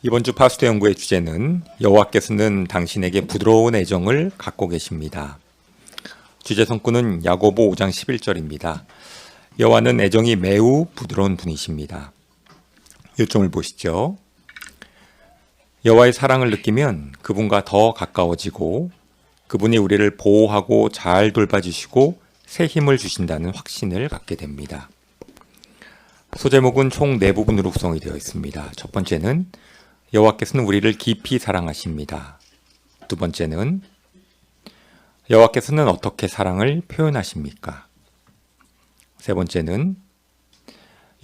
이번 주 파스토 연구의 주제는 여호와께서는 당신에게 부드러운 애정을 갖고 계십니다. 주제 성구는 야고보 5장 11절입니다. 여호와는 애정이 매우 부드러운 분이십니다. 요점을 보시죠. 여호와의 사랑을 느끼면 그분과 더 가까워지고 그분이 우리를 보호하고 잘 돌봐주시고 새 힘을 주신다는 확신을 갖게 됩니다. 소제목은 총 4부분으로 구성이 되어 있습니다. 첫 번째는 여호와께서는 우리를 깊이 사랑하십니다. 두 번째는 여호와께서는 어떻게 사랑을 표현하십니까? 세 번째는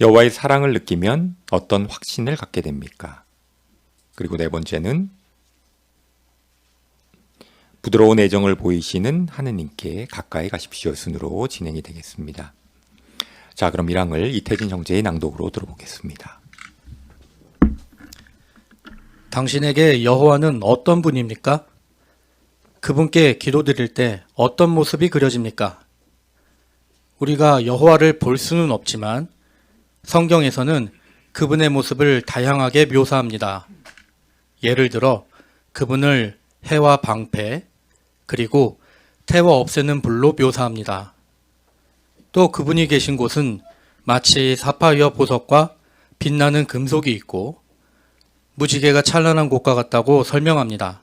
여호와의 사랑을 느끼면 어떤 확신을 갖게 됩니까? 그리고 네 번째는 부드러운 애정을 보이시는 하느님께 가까이 가십시오 순으로 진행이 되겠습니다. 자, 그럼 1항을 이태진 형제의 낭독으로 들어보겠습니다. 당신에게 여호와는 어떤 분입니까? 그분께 기도드릴 때 어떤 모습이 그려집니까? 우리가 여호와를 볼 수는 없지만 성경에서는 그분의 모습을 다양하게 묘사합니다. 예를 들어 그분을 해와 방패 그리고 태워 없애는 불로 묘사합니다. 또 그분이 계신 곳은 마치 사파이어 보석과 빛나는 금속이 있고 무지개가 찬란한 곳과 같다고 설명합니다.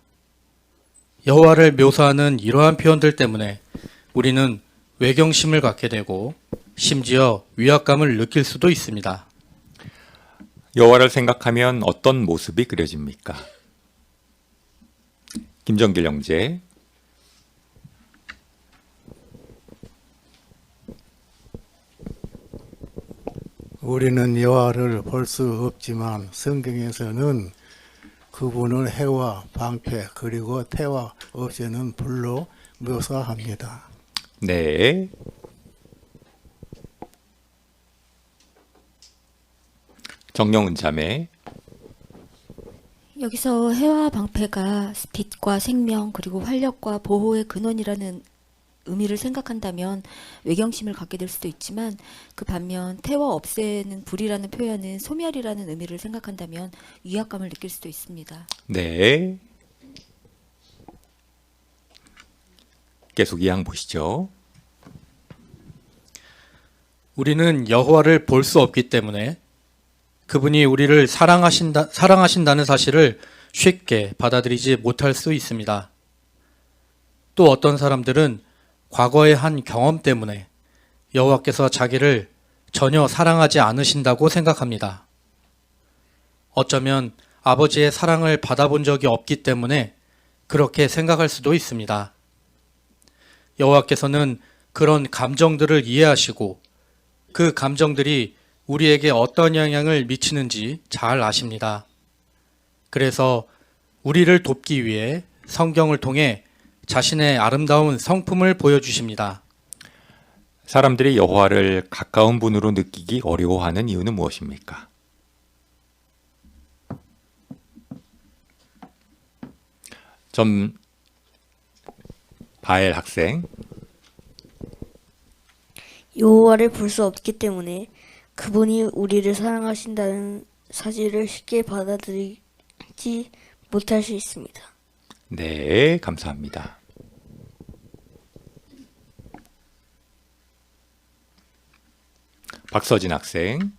여호와를 묘사하는 이러한 표현들 때문에 우리는 외경심을 갖게 되고 심지어 위압감을 느낄 수도 있습니다. 여호와를 생각하면 어떤 모습이 그려집니까? 김정길 형제. 우리는 여호와를 볼 수 없지만 성경에서는 그분을 해와 방패 그리고 태와 없애는 불로 묘사합니다. 네. 정영은 자매. 여기서 해와 방패가 빛과 생명 그리고 활력과 보호의 근원이라는 의미를 생각한다면 외경심을 갖게 될 수도 있지만 그 반면 태워 없애는 불이라는 표현은 소멸이라는 의미를 생각한다면 위압감을 느낄 수도 있습니다. 네. 계속 2항 보시죠. 우리는 여호와를 볼 수 없기 때문에 그분이 우리를 사랑하신다는 사실을 쉽게 받아들이지 못할 수 있습니다. 또 어떤 사람들은 과거의 한 경험 때문에 여호와께서 자기를 전혀 사랑하지 않으신다고 생각합니다. 어쩌면 아버지의 사랑을 받아본 적이 없기 때문에 그렇게 생각할 수도 있습니다. 여호와께서는 그런 감정들을 이해하시고 그 감정들이 우리에게 어떤 영향을 미치는지 잘 아십니다. 그래서 우리를 돕기 위해 성경을 통해 자신의 아름다운 성품을 보여주십니다. 사람들이 여호와를 가까운 분으로 느끼기 어려워하는 이유는 무엇입니까? 바엘 학생. 여호와를 볼 수 없기 때문에 그분이 우리를 사랑하신다는 사실을 쉽게 받아들이지 못할 수 있습니다. 네, 감사합니다. 박서진 학생.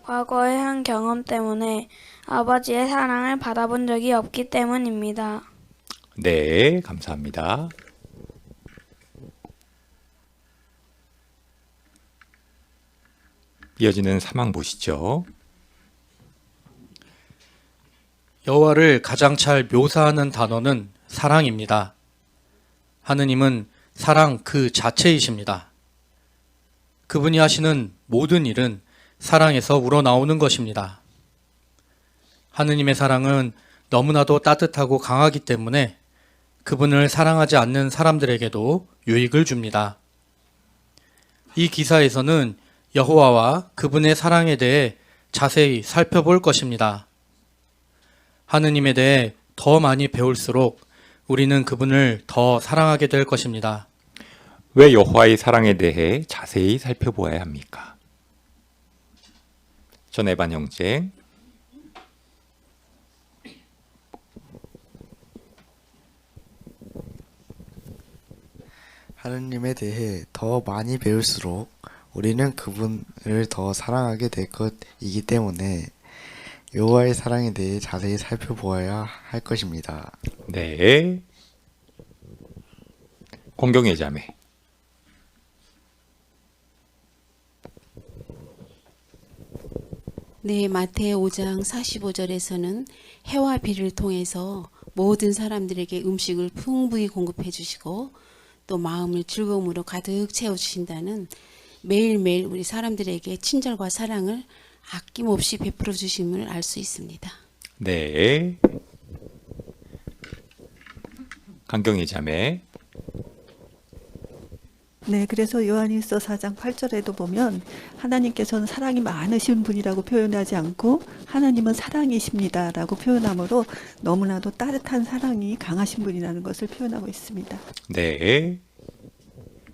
과거의 한 경험 때문에 아버지의 사랑을 받아본 적이 없기 때문입니다. 네, 감사합니다. 이어지는 3항 보시죠. 여호와를 가장 잘 묘사하는 단어는 사랑입니다. 하느님은 사랑 그 자체이십니다. 그분이 하시는 모든 일은 사랑에서 우러나오는 것입니다. 하느님의 사랑은 너무나도 따뜻하고 강하기 때문에 그분을 사랑하지 않는 사람들에게도 유익을 줍니다. 이 기사에서는 여호와와 그분의 사랑에 대해 자세히 살펴볼 것입니다. 하느님에 대해 더 많이 배울수록 우리는 그분을 더 사랑하게 될 것입니다. 왜 여호와의 사랑에 대해 자세히 살펴보아야 합니까? 전에반 형제. 하느님에 대해 더 많이 배울수록 우리는 그분을 더 사랑하게 될 것이기 때문에 여호와의 사랑에 대해 자세히 살펴보아야 할 것입니다. 네. 공경의 자매. 네, 마태의 5장 45절에서는 해와 비를 통해서 모든 사람들에게 음식을 풍부히 공급해 주시고 또 마음을 즐거움으로 가득 채워 주신다는 매일매일 우리 사람들에게 친절과 사랑을 아낌없이 베풀어 주심을 알 수 있습니다. 네. 강경의 자매. 네, 그래서 요한일서 4장 8절에도 보면 하나님께서는 사랑이 많으신 분이라고 표현하지 않고 하나님은 사랑이십니다라고 표현하므로 너무나도 따뜻한 사랑이 강하신 분이라는 것을 표현하고 있습니다. 네.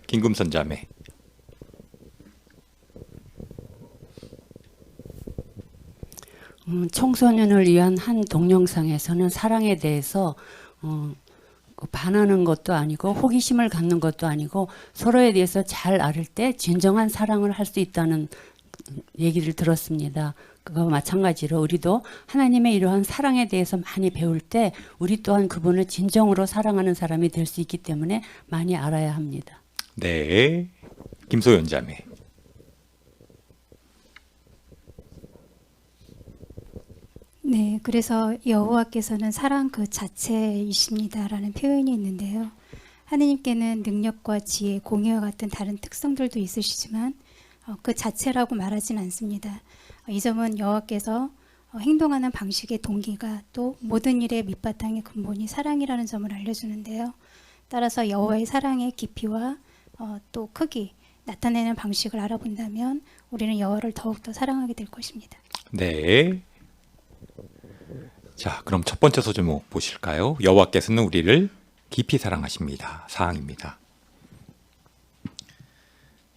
김금선 자매. 청소년을 위한 한 동영상에서는 사랑에 대해서 반하는 것도 아니고 호기심을 갖는 것도 아니고 서로에 대해서 잘 알을 때 진정한 사랑을 할 수 있다는 얘기를 들었습니다. 그거와 마찬가지로 우리도 하나님의 이러한 사랑에 대해서 많이 배울 때 우리 또한 그분을 진정으로 사랑하는 사람이 될 수 있기 때문에 많이 알아야 합니다. 네. 김소연 자매. 네, 그래서 여호와께서는 사랑 그 자체이십니다라는 표현이 있는데요. 하느님께는 능력과 지혜, 공의와 같은 다른 특성들도 있으시지만 그 자체라고 말하진 않습니다. 이 점은 여호와께서 행동하는 방식의 동기가 또 모든 일의 밑바탕의 근본이 사랑이라는 점을 알려주는데요. 따라서 여호와의 사랑의 깊이와 또 크기, 나타내는 방식을 알아본다면 우리는 여호와를 더욱더 사랑하게 될 것입니다. 네. 자, 그럼 첫 번째 소제목 보실까요? 여호와께서는 우리를 깊이 사랑하십니다. 사항입니다.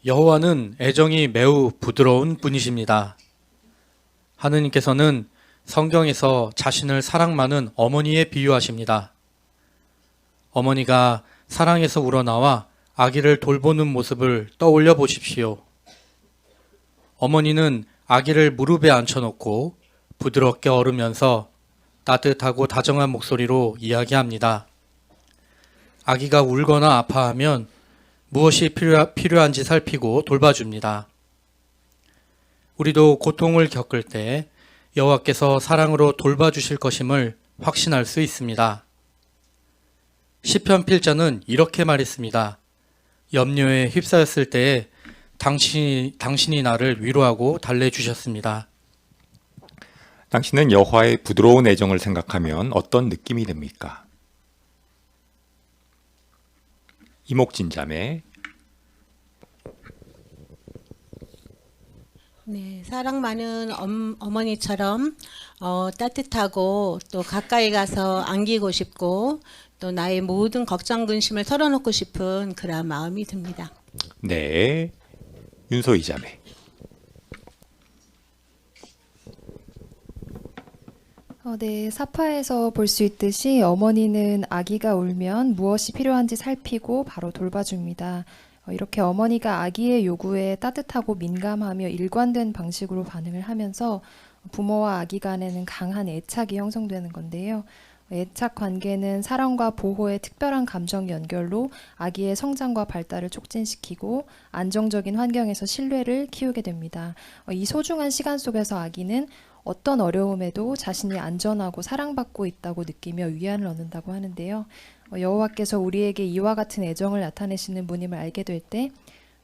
여호와는 애정이 매우 부드러운 분이십니다. 하느님께서는 성경에서 자신을 사랑 많은 어머니에 비유하십니다. 어머니가 사랑에서 우러나와 아기를 돌보는 모습을 떠올려 보십시오. 어머니는 아기를 무릎에 앉혀놓고 부드럽게 얼으면서 따뜻하고 다정한 목소리로 이야기합니다. 아기가 울거나 아파하면 무엇이 필요한지 살피고 돌봐줍니다. 우리도 고통을 겪을 때 여호와께서 사랑으로 돌봐주실 것임을 확신할 수 있습니다. 시편 필자는 이렇게 말했습니다. 염려에 휩싸였을 때에 당신이 나를 위로하고 달래주셨습니다. 당신은 여호와의 부드러운 애정을 생각하면 어떤 느낌이 듭니까? 이목진 자매. 네, 사랑 많은 어머니처럼 따뜻하고 또 가까이 가서 안기고 싶고 또 나의 모든 걱정 근심을 털어놓고 싶은 그런 마음이 듭니다. 네. 윤소희 자매. 네, 사파에서 볼 수 있듯이 어머니는 아기가 울면 무엇이 필요한지 살피고 바로 돌봐줍니다. 이렇게 어머니가 아기의 요구에 따뜻하고 민감하며 일관된 방식으로 반응을 하면서 부모와 아기 간에는 강한 애착이 형성되는 건데요. 애착 관계는 사랑과 보호의 특별한 감정 연결로 아기의 성장과 발달을 촉진시키고 안정적인 환경에서 신뢰를 키우게 됩니다. 이 소중한 시간 속에서 아기는 어떤 어려움에도 자신이 안전하고 사랑받고 있다고 느끼며 위안을 얻는다고 하는데요. 여호와께서 우리에게 이와 같은 애정을 나타내시는 분임을 알게 될 때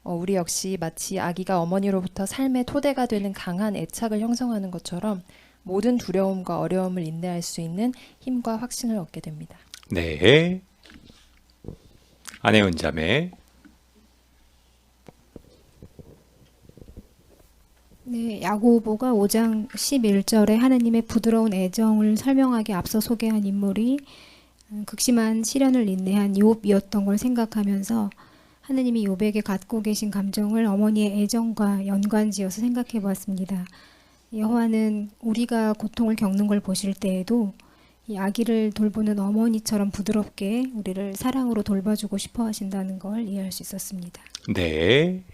우리 역시 마치 아기가 어머니로부터 삶의 토대가 되는 강한 애착을 형성하는 것처럼 모든 두려움과 어려움을 인내할 수 있는 힘과 확신을 얻게 됩니다. 네. 안혜은 자매. 네, 야고보가 5장 11절에 하느님의 부드러운 애정을 설명하기 앞서 소개한 인물이 극심한 시련을 인내한 욥이었던 걸 생각하면서 하느님이 욥에게 갖고 계신 감정을 어머니의 애정과 연관지어서 생각해 보았습니다. 여호와는 우리가 고통을 겪는 걸 보실 때에도 이 아기를 돌보는 어머니처럼 부드럽게 우리를 사랑으로 돌봐주고 싶어 하신다는 걸 이해할 수 있었습니다. 네.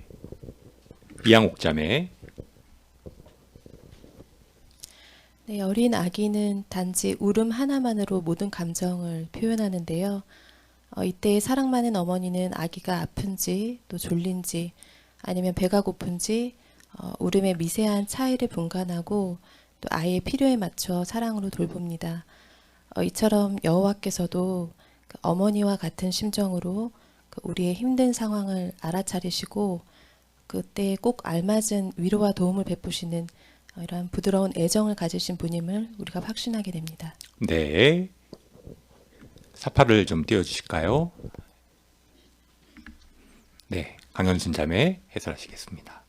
이양옥 자매. 네, 어린 아기는 단지 울음 하나만으로 모든 감정을 표현하는데요. 이때 사랑 많은 어머니는 아기가 아픈지 또 졸린지 아니면 배가 고픈지 울음의 미세한 차이를 분간하고 또 아이의 필요에 맞춰 사랑으로 돌봅니다. 이처럼 여호와께서도 그 어머니와 같은 심정으로 그 우리의 힘든 상황을 알아차리시고 그때 꼭 알맞은 위로와 도움을 베푸시는 이러한 부드러운 애정을 가지신 분임을 우리가 확신하게 됩니다. 네. 사파를 좀 띄워주실까요? 네, 강현순 자매 해설하시겠습니다.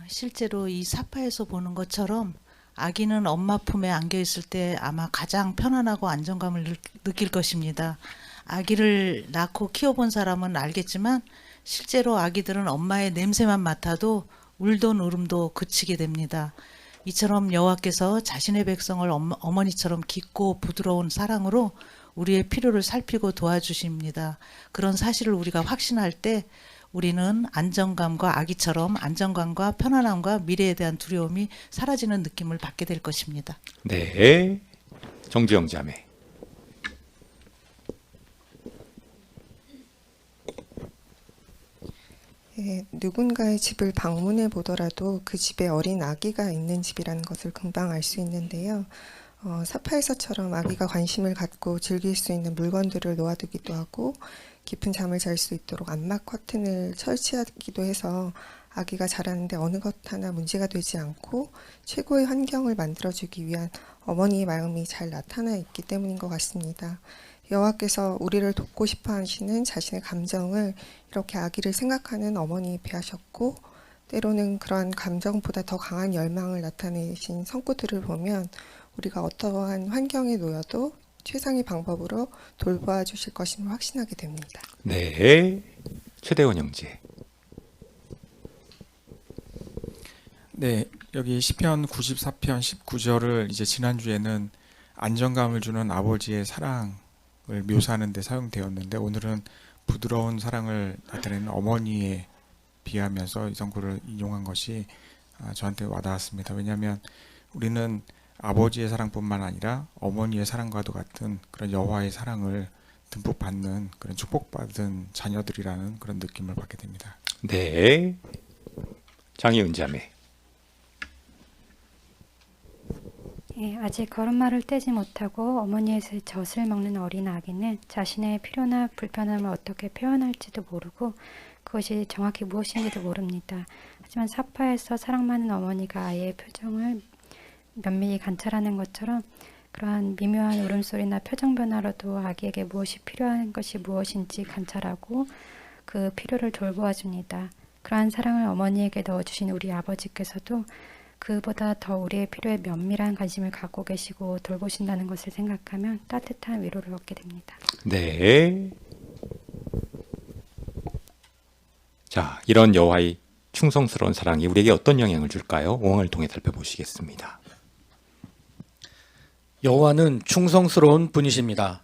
실제로 이 사파에서 보는 것처럼 아기는 엄마 품에 안겨 있을 때 아마 가장 편안하고 안정감을 느낄 것입니다. 아기를 낳고 키워본 사람은 알겠지만 실제로 아기들은 엄마의 냄새만 맡아도 울던 울음도 그치게 됩니다. 이처럼 여호와께서 자신의 백성을 어머니처럼 깊고 부드러운 사랑으로 우리의 필요를 살피고 도와주십니다. 그런 사실을 우리가 확신할 때 우리는 안정감과 아기처럼 안정감과 편안함과 미래에 대한 두려움이 사라지는 느낌을 받게 될 것입니다. 네. 정지영 자매. 예, 누군가의 집을 방문해 보더라도 그 집에 어린 아기가 있는 집이라는 것을 금방 알 수 있는데요. 사파에서처럼 아기가 관심을 갖고 즐길 수 있는 물건들을 놓아두기도 하고 깊은 잠을 잘 수 있도록 암막 커튼을 설치하기도 해서 아기가 자라는데 어느 것 하나 문제가 되지 않고 최고의 환경을 만들어주기 위한 어머니의 마음이 잘 나타나 있기 때문인 것 같습니다. 여호와께서 우리를 돕고 싶어 하시는 자신의 감정을 이렇게 아기를 생각하는 어머니에 비하셨고 때로는 그러한 감정보다 더 강한 열망을 나타내신 성구들을 보면 우리가 어떠한 환경에 놓여도 최상의 방법으로 돌보아 주실 것임을 확신하게 됩니다. 네. 최대원 형제. 네, 여기 시편 94편 19절을 이제 지난주에는 안정감을 주는 아버지의 사랑을 묘사하는 데 사용되었는데 오늘은 부드러운 사랑을 나타내는 어머니에 비하면서 이 성구를 인용한 것이 저한테 와닿았습니다. 왜냐하면 우리는 아버지의 사랑뿐만 아니라 어머니의 사랑과도 같은 그런 여호와의 사랑을 듬뿍 받는 그런 축복받은 자녀들이라는 그런 느낌을 받게 됩니다. 네. 장희은 자매. 예, 아직 걸음마를 떼지 못하고 어머니의 젖을 먹는 어린 아기는 자신의 필요나 불편함을 어떻게 표현할지도 모르고 그것이 정확히 무엇인지도 모릅니다. 하지만 사파에서 사랑 많은 어머니가 아이의 표정을 면밀히 관찰하는 것처럼 그러한 미묘한 울음소리나 표정 변화로도 아기에게 무엇이 필요한 것이 무엇인지 관찰하고 그 필요를 돌보아 줍니다. 그러한 사랑을 어머니에게 넣어주신 우리 아버지께서도 그보다 더 우리의 필요에 면밀한 관심을 갖고 계시고 돌보신다는 것을 생각하면 따뜻한 위로를 얻게 됩니다. 네. 자, 이런 여호와의 충성스러운 사랑이 우리에게 어떤 영향을 줄까요? 5항을 통해 살펴보시겠습니다. 여호와는 충성스러운 분이십니다.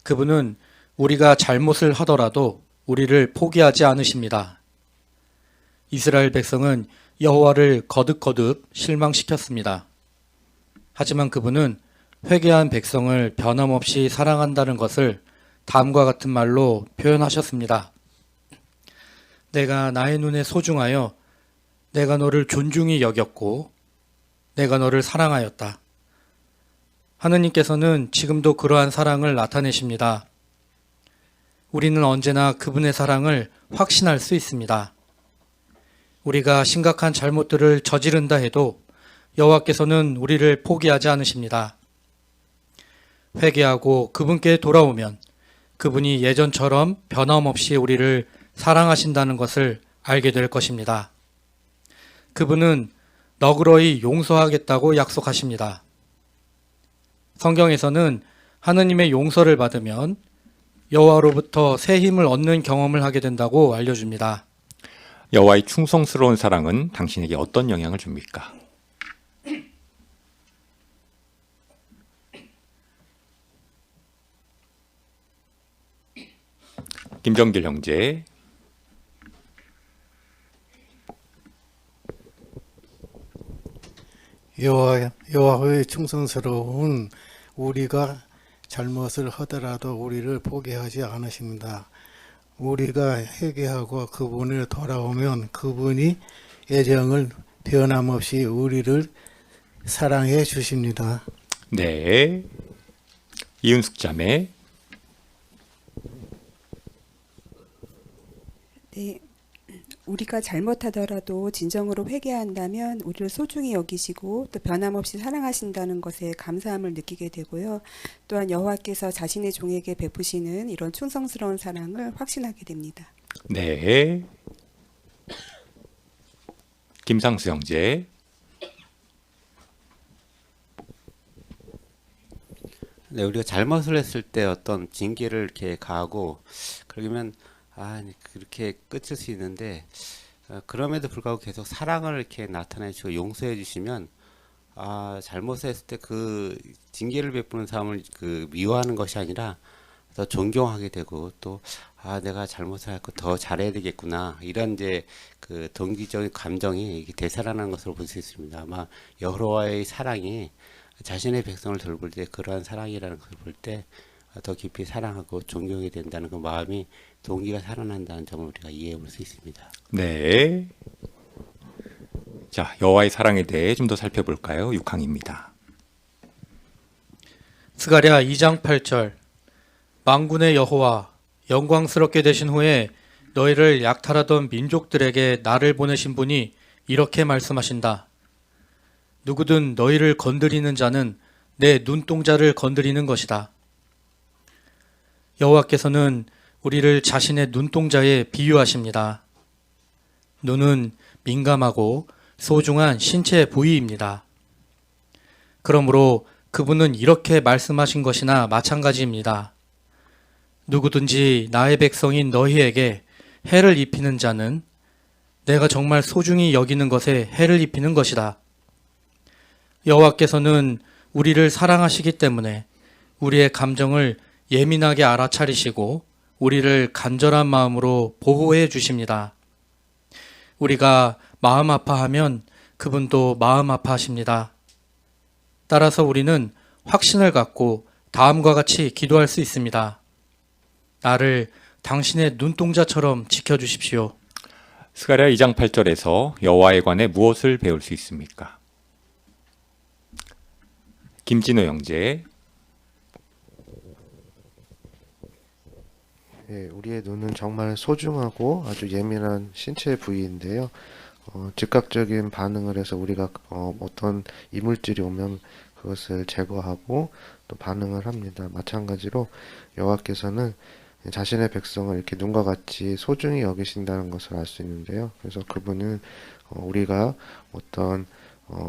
그분은 우리가 잘못을 하더라도 우리를 포기하지 않으십니다. 이스라엘 백성은 여호와를 거듭거듭 실망시켰습니다. 하지만 그분은 회개한 백성을 변함없이 사랑한다는 것을 다음과 같은 말로 표현하셨습니다. 내가 나의 눈에 소중하여 내가 너를 존중히 여겼고 내가 너를 사랑하였다. 하느님께서는 지금도 그러한 사랑을 나타내십니다. 우리는 언제나 그분의 사랑을 확신할 수 있습니다. 우리가 심각한 잘못들을 저지른다 해도 여호와께서는 우리를 포기하지 않으십니다. 회개하고 그분께 돌아오면 그분이 예전처럼 변함없이 우리를 사랑하신다는 것을 알게 될 것입니다. 그분은 너그러이 용서하겠다고 약속하십니다. 성경에서는 하느님의 용서를 받으면 여호와로부터 새 힘을 얻는 경험을 하게 된다고 알려줍니다. 여호와의 충성스러운 사랑은 당신에게 어떤 영향을 줍니까? 김정길 형제. 여호와의 충성스러운 우리가 잘못을 하더라도 우리를 포기하지 않으십니다. 우리가 회개하고 그분을 돌아오면 그분이 애정을 변함없이 우리를 사랑해 주십니다. 네. 이은숙 자매. 네, 우리가 잘못하더라도 진정으로 회개한다면 우리를 소중히 여기시고 또 변함없이 사랑하신다는 것에 감사함을 느끼게 되고요. 또한 여호와께서 자신의 종에게 베푸시는 이런 충성스러운 사랑을 확신하게 됩니다. 네. 김상수 형제. 네, 우리가 잘못을 했을 때 어떤 징계를 이렇게 가하고 그러면 그렇게 끝일 수 있는데 그럼에도 불구하고 계속 사랑을 이렇게 나타내 주시고 용서해 주시면 잘못을 했을 때 그 징계를 베푸는 사람을 미워하는 것이 아니라 더 존경하게 되고 또 내가 잘못을 했고 더 잘해야 되겠구나 이런 이제 그 동기적인 감정이 이게 되살아나는 것으로 볼 수 있습니다. 아마 여호와의 사랑이 자신의 백성을 돌볼 때 그러한 사랑이라는 것을 볼 때 더 깊이 사랑하고 존경해야 된다는 그 마음이 동기가 살아난다는 점을 우리가 이해해 볼 수 있습니다. 네. 자, 여호와의 사랑에 대해 좀 더 살펴볼까요? 6항입니다. 스가랴 2장 8절 만군의 여호와 영광스럽게 되신 후에 너희를 약탈하던 민족들에게 나를 보내신 분이 이렇게 말씀하신다. 누구든 너희를 건드리는 자는 내 눈동자를 건드리는 것이다. 여호와께서는 우리를 자신의 눈동자에 비유하십니다. 눈은 민감하고 소중한 신체 부위입니다. 그러므로 그분은 이렇게 말씀하신 것이나 마찬가지입니다. 누구든지 나의 백성인 너희에게 해를 입히는 자는 내가 정말 소중히 여기는 것에 해를 입히는 것이다. 여호와께서는 우리를 사랑하시기 때문에 우리의 감정을 예민하게 알아차리시고 우리를 간절한 마음으로 보호해 주십니다. 우리가 마음 아파하면 그분도 마음 아파하십니다. 따라서 우리는 확신을 갖고 다음과 같이 기도할 수 있습니다. 나를 당신의 눈동자처럼 지켜주십시오. 스가랴 2장 8절에서 여호와에 관해 무엇을 배울 수 있습니까? 김진호 형제. 예, 우리의 눈은 정말 소중하고 아주 예민한 신체 부위인데요. 즉각적인 반응을 해서 우리가 어떤 이물질이 오면 그것을 제거하고 또 반응을 합니다. 마찬가지로 여호와께서는 자신의 백성을 이렇게 눈과 같이 소중히 여기신다는 것을 알 수 있는데요. 그래서 그분은 우리가 어떤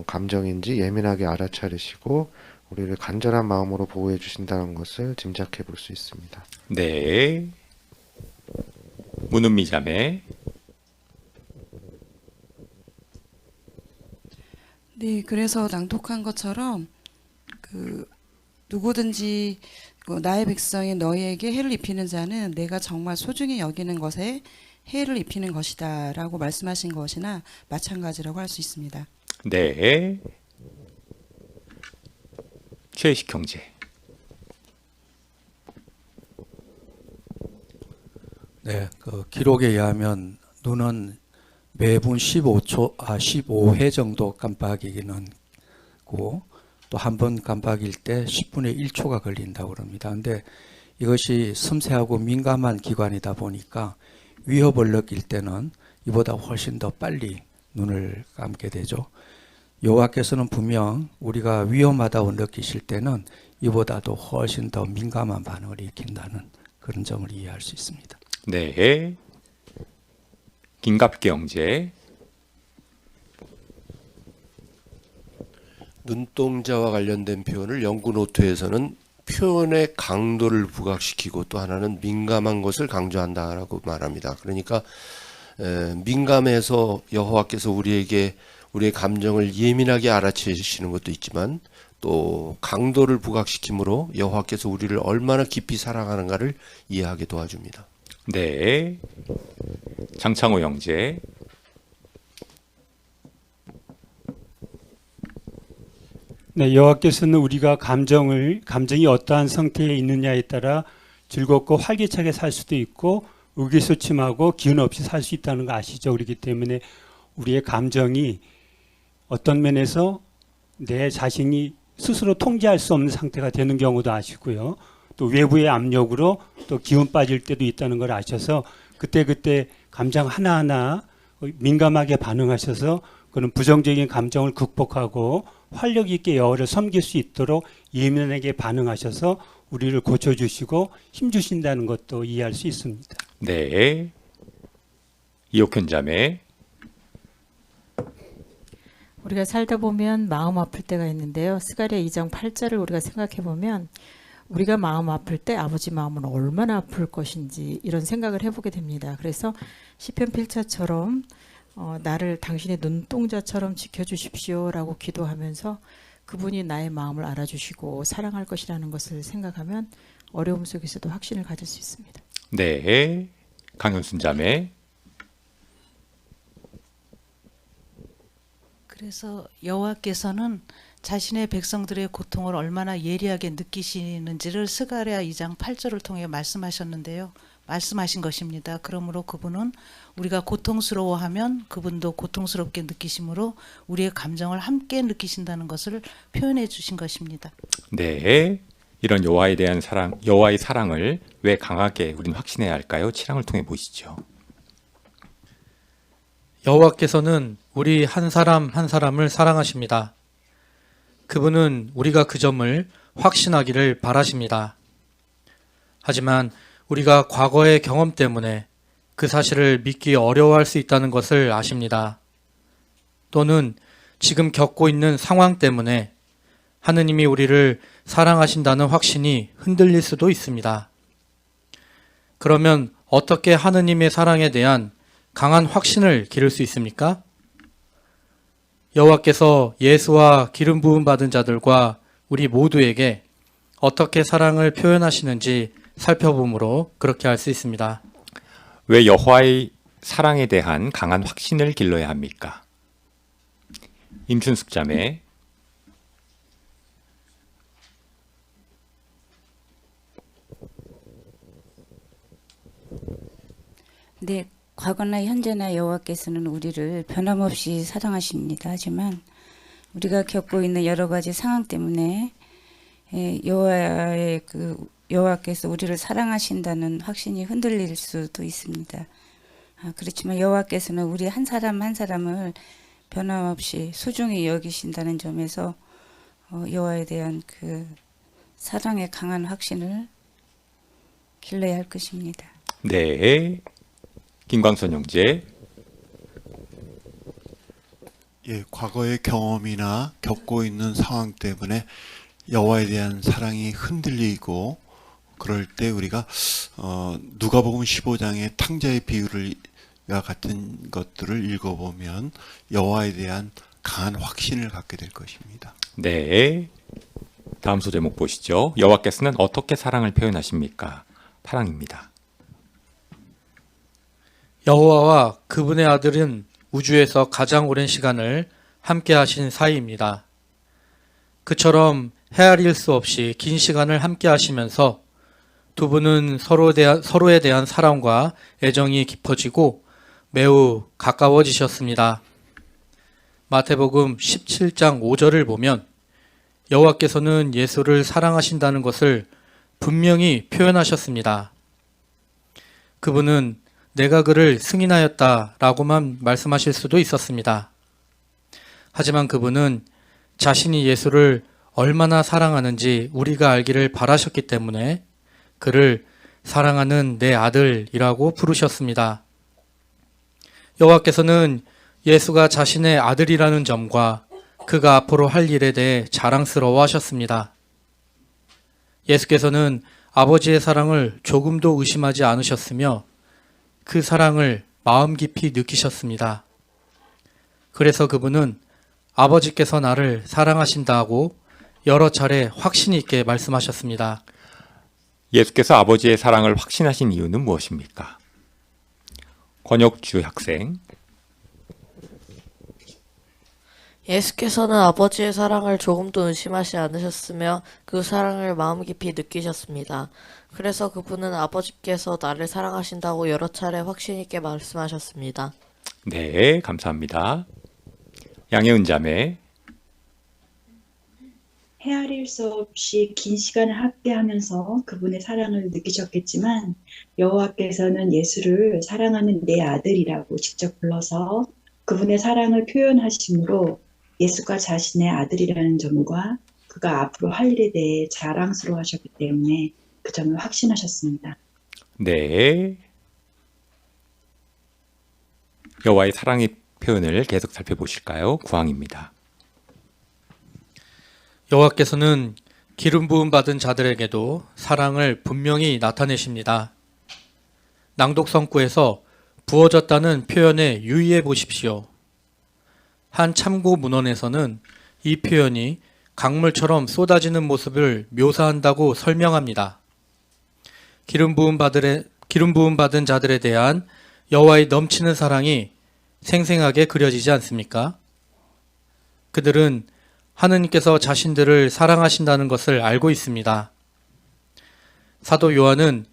감정인지 예민하게 알아차리시고 우리를 간절한 마음으로 보호해 주신다는 것을 짐작해 볼 수 있습니다. 네. 문은미 자매. 네, 그래서 낭독한 것처럼 누구든지 나의 백성인 너희에게 해를 입히는 자는 내가 정말 소중히 여기는 것에 해를 입히는 것이다 라고 말씀하신 것이나 마찬가지라고 할 수 있습니다. 네. 최혜식 형제. 네, 그 기록에 의하면 눈은 매분 15회 정도 깜빡이기는 고 또 한 번 깜빡일 때 10분의 1초가 걸린다고 그럽니다. 근데 이것이 섬세하고 민감한 기관이다 보니까 위협을 느낄 때는 이보다 훨씬 더 빨리 눈을 감게 되죠. 여호와께서는 분명 우리가 위험하다고 느끼실 때는 이보다도 훨씬 더 민감한 반응을 일으킨다는 그런 점을 이해할 수 있습니다. 네. 김갑기 형제. 눈동자와 관련된 표현을 연구 노트에서는 표현의 강도를 부각시키고 또 하나는 민감한 것을 강조한다라고 말합니다. 그러니까 민감해서 여호와께서 우리에게 우리의 감정을 예민하게 알아채시는 것도 있지만 또 강도를 부각시킴으로 여호와께서 우리를 얼마나 깊이 사랑하는가를 이해하게 도와줍니다. 네. 장창호 형제. 네, 여호와께서는 우리가 감정이 어떠한 상태에 있느냐에 따라 즐겁고 활기차게 살 수도 있고 의기소침하고 기운 없이 살 수 있다는 거 아시죠? 그렇기 때문에 우리의 감정이 어떤 면에서 내 자신이 스스로 통제할 수 없는 상태가 되는 경우도 아시고요. 또 외부의 압력으로 또 기운 빠질 때도 있다는 걸 아셔서 그때그때 감정 하나하나 민감하게 반응하셔서 그런 부정적인 감정을 극복하고 활력 있게 여호와를 섬길 수 있도록 예민하게 반응하셔서 우리를 고쳐주시고 힘주신다는 것도 이해할 수 있습니다. 네. 이옥현 자매. 우리가 살다 보면 마음 아플 때가 있는데요. 스가랴 2장 8절을 우리가 생각해 보면 우리가 마음 아플 때 아버지 마음은 얼마나 아플 것인지 이런 생각을 해보게 됩니다. 그래서 시편 필자처럼 나를 당신의 눈동자처럼 지켜주십시오라고 기도하면서 그분이 나의 마음을 알아주시고 사랑할 것이라는 것을 생각하면 어려움 속에서도 확신을 가질 수 있습니다. 네. 강현순 자매. 그래서 여호와께서는 자신의 백성들의 고통을 얼마나 예리하게 느끼시는지를 스가랴 2장 8절을 통해 말씀하셨는데요. 말씀하신 것입니다. 그러므로 그분은 우리가 고통스러워하면 그분도 고통스럽게 느끼심으로 우리의 감정을 함께 느끼신다는 것을 표현해 주신 것입니다. 네. 이런 여호와에 대한 사랑, 여호와의 사랑을 왜 강하게 우리는 확신해야 할까요? 7항을 통해 보시죠. 여호와께서는 우리 한 사람 한 사람을 사랑하십니다. 그분은 우리가 그 점을 확신하기를 바라십니다. 하지만 우리가 과거의 경험 때문에 그 사실을 믿기 어려워할 수 있다는 것을 아십니다. 또는 지금 겪고 있는 상황 때문에 하느님이 우리를 사랑하신다는 확신이 흔들릴 수도 있습니다. 그러면 어떻게 하느님의 사랑에 대한 강한 확신을 기를 수 있습니까? 여호와께서 예수와 기름 부음 받은 자들과 우리 모두에게 어떻게 사랑을 표현하시는지 살펴보므로 그렇게 할 수 있습니다. 왜 여호와의 사랑에 대한 강한 확신을 길러야 합니까? 임춘숙 자매. 네, 과거나 현재나 여호와께서는 우리를 변함없이 사랑하십니다. 하지만 우리가 겪고 있는 여러 가지 상황 때문에 여호와께서 우리를 사랑하신다는 확신이 흔들릴 수도 있습니다. 그렇지만 여호와께서는 우리 한 사람 한 사람을 변함없이 소중히 여기신다는 점에서 여호와에 대한 그 사랑의 강한 확신을 길러야 할 것입니다. 네. 김광선 형제. 예, 과거의 경험이나 겪고 있는 상황 때문에 여호와에 대한 사랑이 흔들리고 그럴 때 우리가 누가복음 15장의 탕자의 비유를 같은 것들을 읽어보면 여호와에 대한 강한 확신을 갖게 될 것입니다. 네. 다음 소제목 보시죠. 여호와께서는 어떻게 사랑을 표현하십니까? 8항입니다. 여호와와 그분의 아들은 우주에서 가장 오랜 시간을 함께 하신 사이입니다. 그처럼 헤아릴 수 없이 긴 시간을 함께 하시면서 두 분은 서로에 대한 사랑과 애정이 깊어지고 매우 가까워지셨습니다. 마태복음 17장 5절을 보면 여호와께서는 예수를 사랑하신다는 것을 분명히 표현하셨습니다. 그분은 내가 그를 승인하였다라고만 말씀하실 수도 있었습니다. 하지만 그분은 자신이 예수를 얼마나 사랑하는지 우리가 알기를 바라셨기 때문에 그를 사랑하는 내 아들이라고 부르셨습니다. 여호와께서는 예수가 자신의 아들이라는 점과 그가 앞으로 할 일에 대해 자랑스러워 하셨습니다. 예수께서는 아버지의 사랑을 조금도 의심하지 않으셨으며 그 사랑을 마음 깊이 느끼셨습니다. 그래서 그분은 아버지께서 나를 사랑하신다고 여러 차례 확신 있게 말씀하셨습니다. 예수께서 아버지의 사랑을 확신하신 이유는 무엇입니까? 권혁주 학생. 예수께서는 아버지의 사랑을 조금도 의심하지 않으셨으며 그 사랑을 마음 깊이 느끼셨습니다. 그래서 그분은 아버지께서 나를 사랑하신다고 여러 차례 확신 있게 말씀하셨습니다. 네, 감사합니다. 양혜은 자매. 헤아릴 수 없이 긴 시간을 함께하면서 그분의 사랑을 느끼셨겠지만 여호와께서는 예수를 사랑하는 내 아들이라고 직접 불러서 그분의 사랑을 표현하심으로 예수가 자신의 아들이라는 점과 그가 앞으로 할 일에 대해 자랑스러워하셨기 때문에 그 점을 확신하셨습니다. 네. 여호와의 사랑의 표현을 계속 살펴보실까요? 9항입니다. 여호와께서는 기름 부음 받은 자들에게도 사랑을 분명히 나타내십니다. 낭독성구에서 부어졌다는 표현에 유의해 보십시오. 한 참고 문헌에서는 이 표현이 강물처럼 쏟아지는 모습을 묘사한다고 설명합니다. 기름 부음 받은 자들에 대한 여호와의 넘치는 사랑이 생생하게 그려지지 않습니까? 그들은 하느님께서 자신들을 사랑하신다는 것을 알고 있습니다. 사도 요한은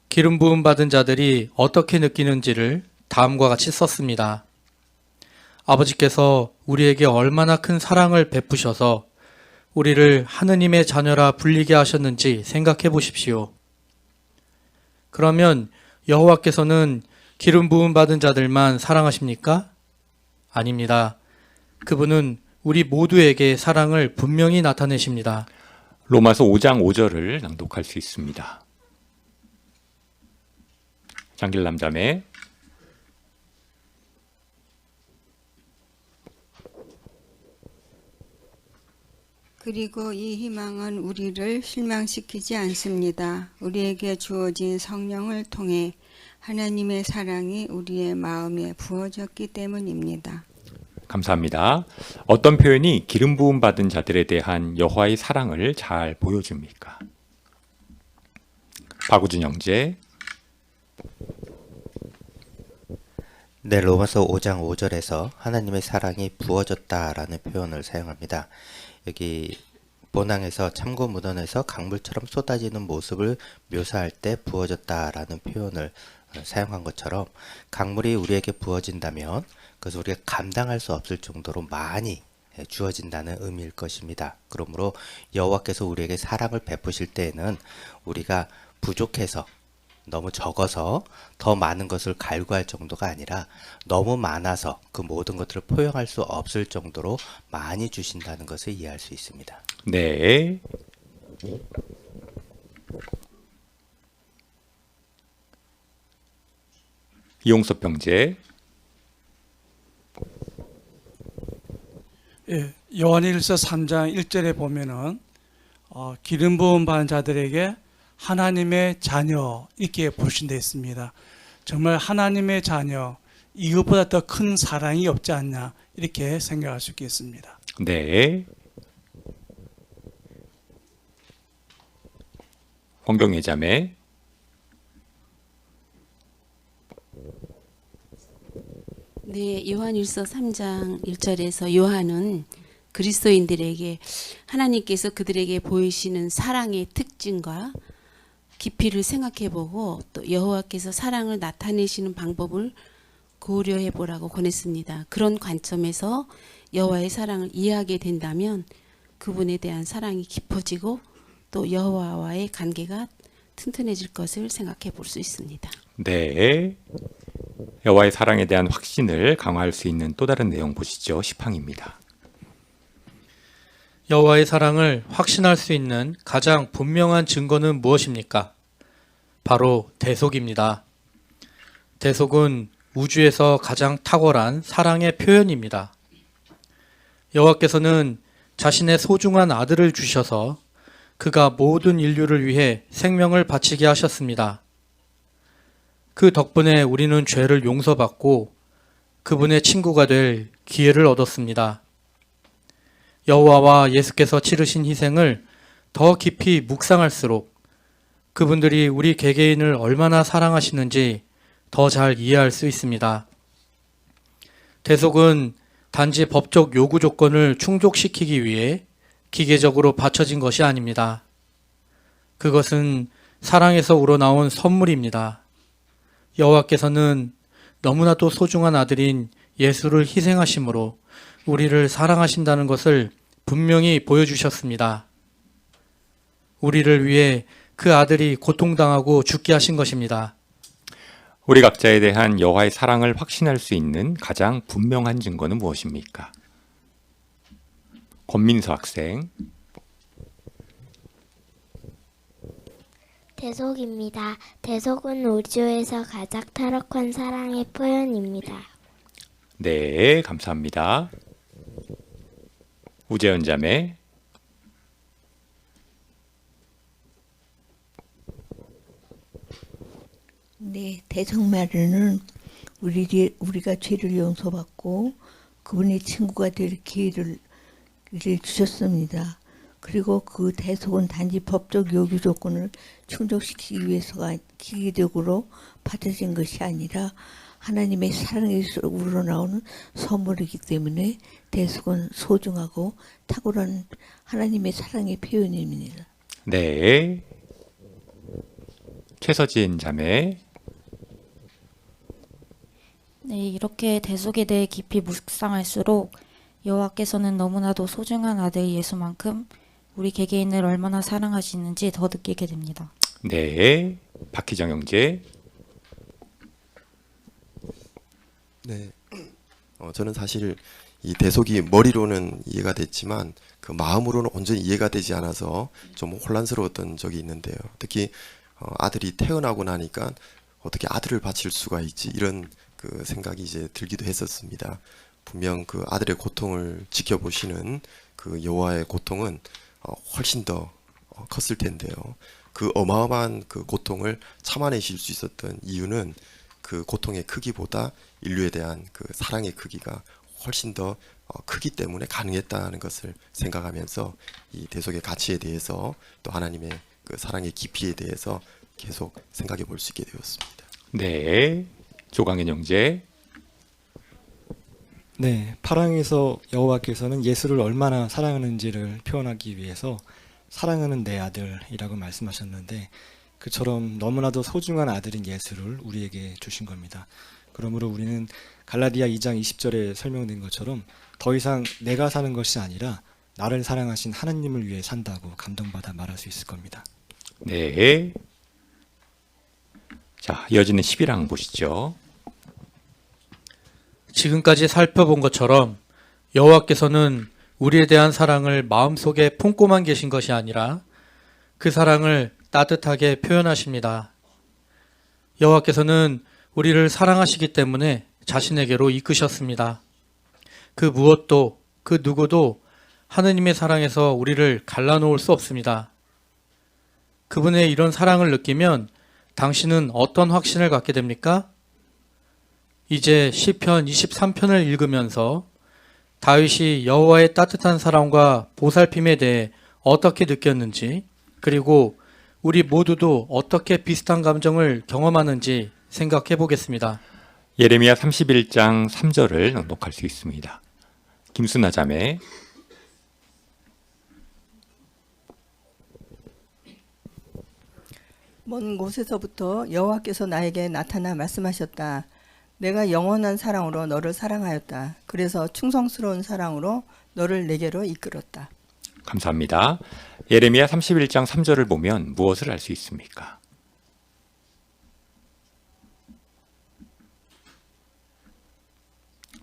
기름 부음 받은 자들이 어떻게 느끼는지를 다음과 같이 썼습니다. 아버지께서 우리에게 얼마나 큰 사랑을 베푸셔서 우리를 하느님의 자녀라 불리게 하셨는지 생각해 보십시오. 그러면 여호와께서는 기름 부음 받은 자들만 사랑하십니까? 아닙니다. 그분은 우리 모두에게 사랑을 분명히 나타내십니다. 로마서 5장 5절을 낭독할 수 있습니다. 장길남 자매. 그리고 이 희망은 우리를 실망시키지 않습니다. 우리에게 주어진 성령을 통해 하나님의 사랑이 우리의 마음에 부어졌기 때문입니다. 감사합니다. 어떤 표현이 기름 부음 받은 자들에 대한 여호와의 사랑을 잘 보여줍니까? 박우준 형제. 네, 로마서 5장 5절에서 하나님의 사랑이 부어졌다라는 표현을 사용합니다. 여기 본항에서 참고 문헌에서 강물처럼 쏟아지는 모습을 묘사할 때 부어졌다라는 표현을 사용한 것처럼 강물이 우리에게 부어진다면 그것을 우리가 감당할 수 없을 정도로 많이 주어진다는 의미일 것입니다. 그러므로 여호와께서 우리에게 사랑을 베푸실 때에는 우리가 부족해서 너무 적어서 더 많은 것을 갈구할 정도가 아니라 너무 많아서 그 모든 것들을 포용할 수 없을 정도로 많이 주신다는 것을 이해할 수 있습니다. 네. 이용섭 병제. 예, 요한일서 3장 1절에 보면은 기름 부음 받은 자들에게 하나님의 자녀 이렇게 부르신데 있습니다. 정말 하나님의 자녀 이것보다 더 큰 사랑이 없지 않냐 이렇게 생각할 수 있겠습니다. 네. 황경애 자매. 네, 요한일서 3장 1절에서 요한은 그리스도인들에게 하나님께서 그들에게 보이시는 사랑의 특징과 깊이를 생각해보고 또 여호와께서 사랑을 나타내시는 방법을 고려해보라고 권했습니다. 그런 관점에서 여호와의 사랑을 이해하게 된다면 그분에 대한 사랑이 깊어지고 또 여호와와의 관계가 튼튼해질 것을 생각해 볼 수 있습니다. 네. 여호와의 사랑에 대한 확신을 강화할 수 있는 또 다른 내용 보시죠. 10항입니다. 여호와의 사랑을 확신할 수 있는 가장 분명한 증거는 무엇입니까? 바로 대속입니다. 대속은 우주에서 가장 탁월한 사랑의 표현입니다. 여호와께서는 자신의 소중한 아들을 주셔서 그가 모든 인류를 위해 생명을 바치게 하셨습니다. 그 덕분에 우리는 죄를 용서받고 그분의 친구가 될 기회를 얻었습니다. 여호와와 예수께서 치르신 희생을 더 깊이 묵상할수록 그분들이 우리 개개인을 얼마나 사랑하시는지 더 잘 이해할 수 있습니다. 대속은 단지 법적 요구 조건을 충족시키기 위해 기계적으로 받쳐진 것이 아닙니다. 그것은 사랑에서 우러나온 선물입니다. 여호와께서는 너무나도 소중한 아들인 예수를 희생하심으로 우리를 사랑하신다는 것을 분명히 보여주셨습니다. 우리를 위해 그 아들이 고통당하고 죽게 하신 것입니다. 우리 각자에 대한 여호와의 사랑을 확신할 수 있는 가장 분명한 증거는 무엇입니까? 권민서 학생. 대속입니다. 대속은 우주에서 가장 타락한 사랑의 표현입니다. 네, 감사합니다. 우재현 자매. 네, 대속마리는 우리가 죄를 용서받고 그분의 친구가 될 기회를 주셨습니다. 그리고 그 대속은 단지 법적 요구 조건을 충족시키기 위해서가 기계적으로 받아진 것이 아니라 하나님의 사랑에서 우러나오는 선물이기 때문에 대속은 소중하고 탁월한 하나님의 사랑의 표현입니다. 네. 최서진 자매. 네, 이렇게 대속에 대해 깊이 묵상할수록 여호와께서는 너무나도 소중한 아들 예수만큼 우리 개개인을 얼마나 사랑하시는지 더 느끼게 됩니다. 네. 박희정 형제. 네. 저는 사실 이 대속이 머리로는 이해가 됐지만 그 마음으로는 온전히 이해가 되지 않아서 좀 혼란스러웠던 적이 있는데요. 특히 아들이 태어나고 나니까 어떻게 아들을 바칠 수가 있지 이런 그 생각이 이제 들기도 했었습니다. 분명 그 아들의 고통을 지켜보시는 그 여호와의 고통은 훨씬 더 컸을 텐데요. 그 어마어마한 그 고통을 참아내실 수 있었던 이유는 그 고통의 크기보다 인류에 대한 그 사랑의 크기가 훨씬 더 크기 때문에 가능했다는 것을 생각하면서 이 대속의 가치에 대해서 또 하나님의 그 사랑의 깊이에 대해서 계속 생각해 볼 수 있게 되었습니다. 네. 조강현 형제. 네, 파랑에서 여호와께서는 예수를 얼마나 사랑하는지를 표현하기 위해서 사랑하는 내 아들이라고 말씀하셨는데 그처럼 너무나도 소중한 아들인 예수를 우리에게 주신 겁니다. 그러므로 우리는 갈라디아 2장 20절에 설명된 것처럼 더 이상 내가 사는 것이 아니라 나를 사랑하신 하나님을 위해 산다고 감동받아 말할 수 있을 겁니다. 네. 자, 이어지는 11항 보시죠. 지금까지 살펴본 것처럼 여호와께서는 우리에 대한 사랑을 마음속에 품고만 계신 것이 아니라 그 사랑을 따뜻하게 표현하십니다. 여호와께서는 우리를 사랑하시기 때문에 자신에게로 이끄셨습니다. 그 무엇도 그 누구도 하느님의 사랑에서 우리를 갈라놓을 수 없습니다. 그분의 이런 사랑을 느끼면 당신은 어떤 확신을 갖게 됩니까? 이제 시편 23편을 읽으면서 다윗이 여호와의 따뜻한 사랑과 보살핌에 대해 어떻게 느꼈는지 그리고 우리 모두도 어떻게 비슷한 감정을 경험하는지 생각해 보겠습니다. 예레미야 31장 3절을 낭독할 수 있습니다. 김순아 자매. 먼 곳에서부터 여호와께서 나에게 나타나 말씀하셨다. 내가 영원한 사랑으로 너를 사랑하였다. 그래서 충성스러운 사랑으로 너를 내게로 이끌었다. 감사합니다. 예레미야 31장 3절을 보면 무엇을 알 수 있습니까?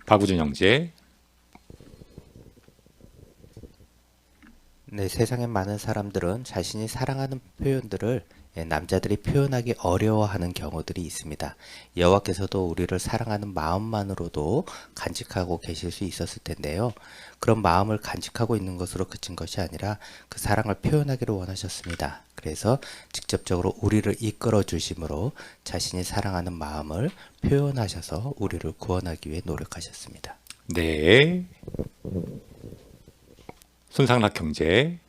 박우준 형제. 네, 세상의 많은 사람들은 자신이 사랑하는 표현들을 남자들이 표현하기 어려워하는 경우들이 있습니다. 여호와께서도 우리를 사랑하는 마음만으로도 간직하고 계실 수 있었을 텐데요. 그런 마음을 간직하고 있는 것으로 그친 것이 아니라 그 사랑을 표현하기를 원하셨습니다. 그래서 직접적으로 우리를 이끌어 주심으로 자신이 사랑하는 마음을 표현하셔서 우리를 구원하기 위해 노력하셨습니다. 네. 손상락 형제.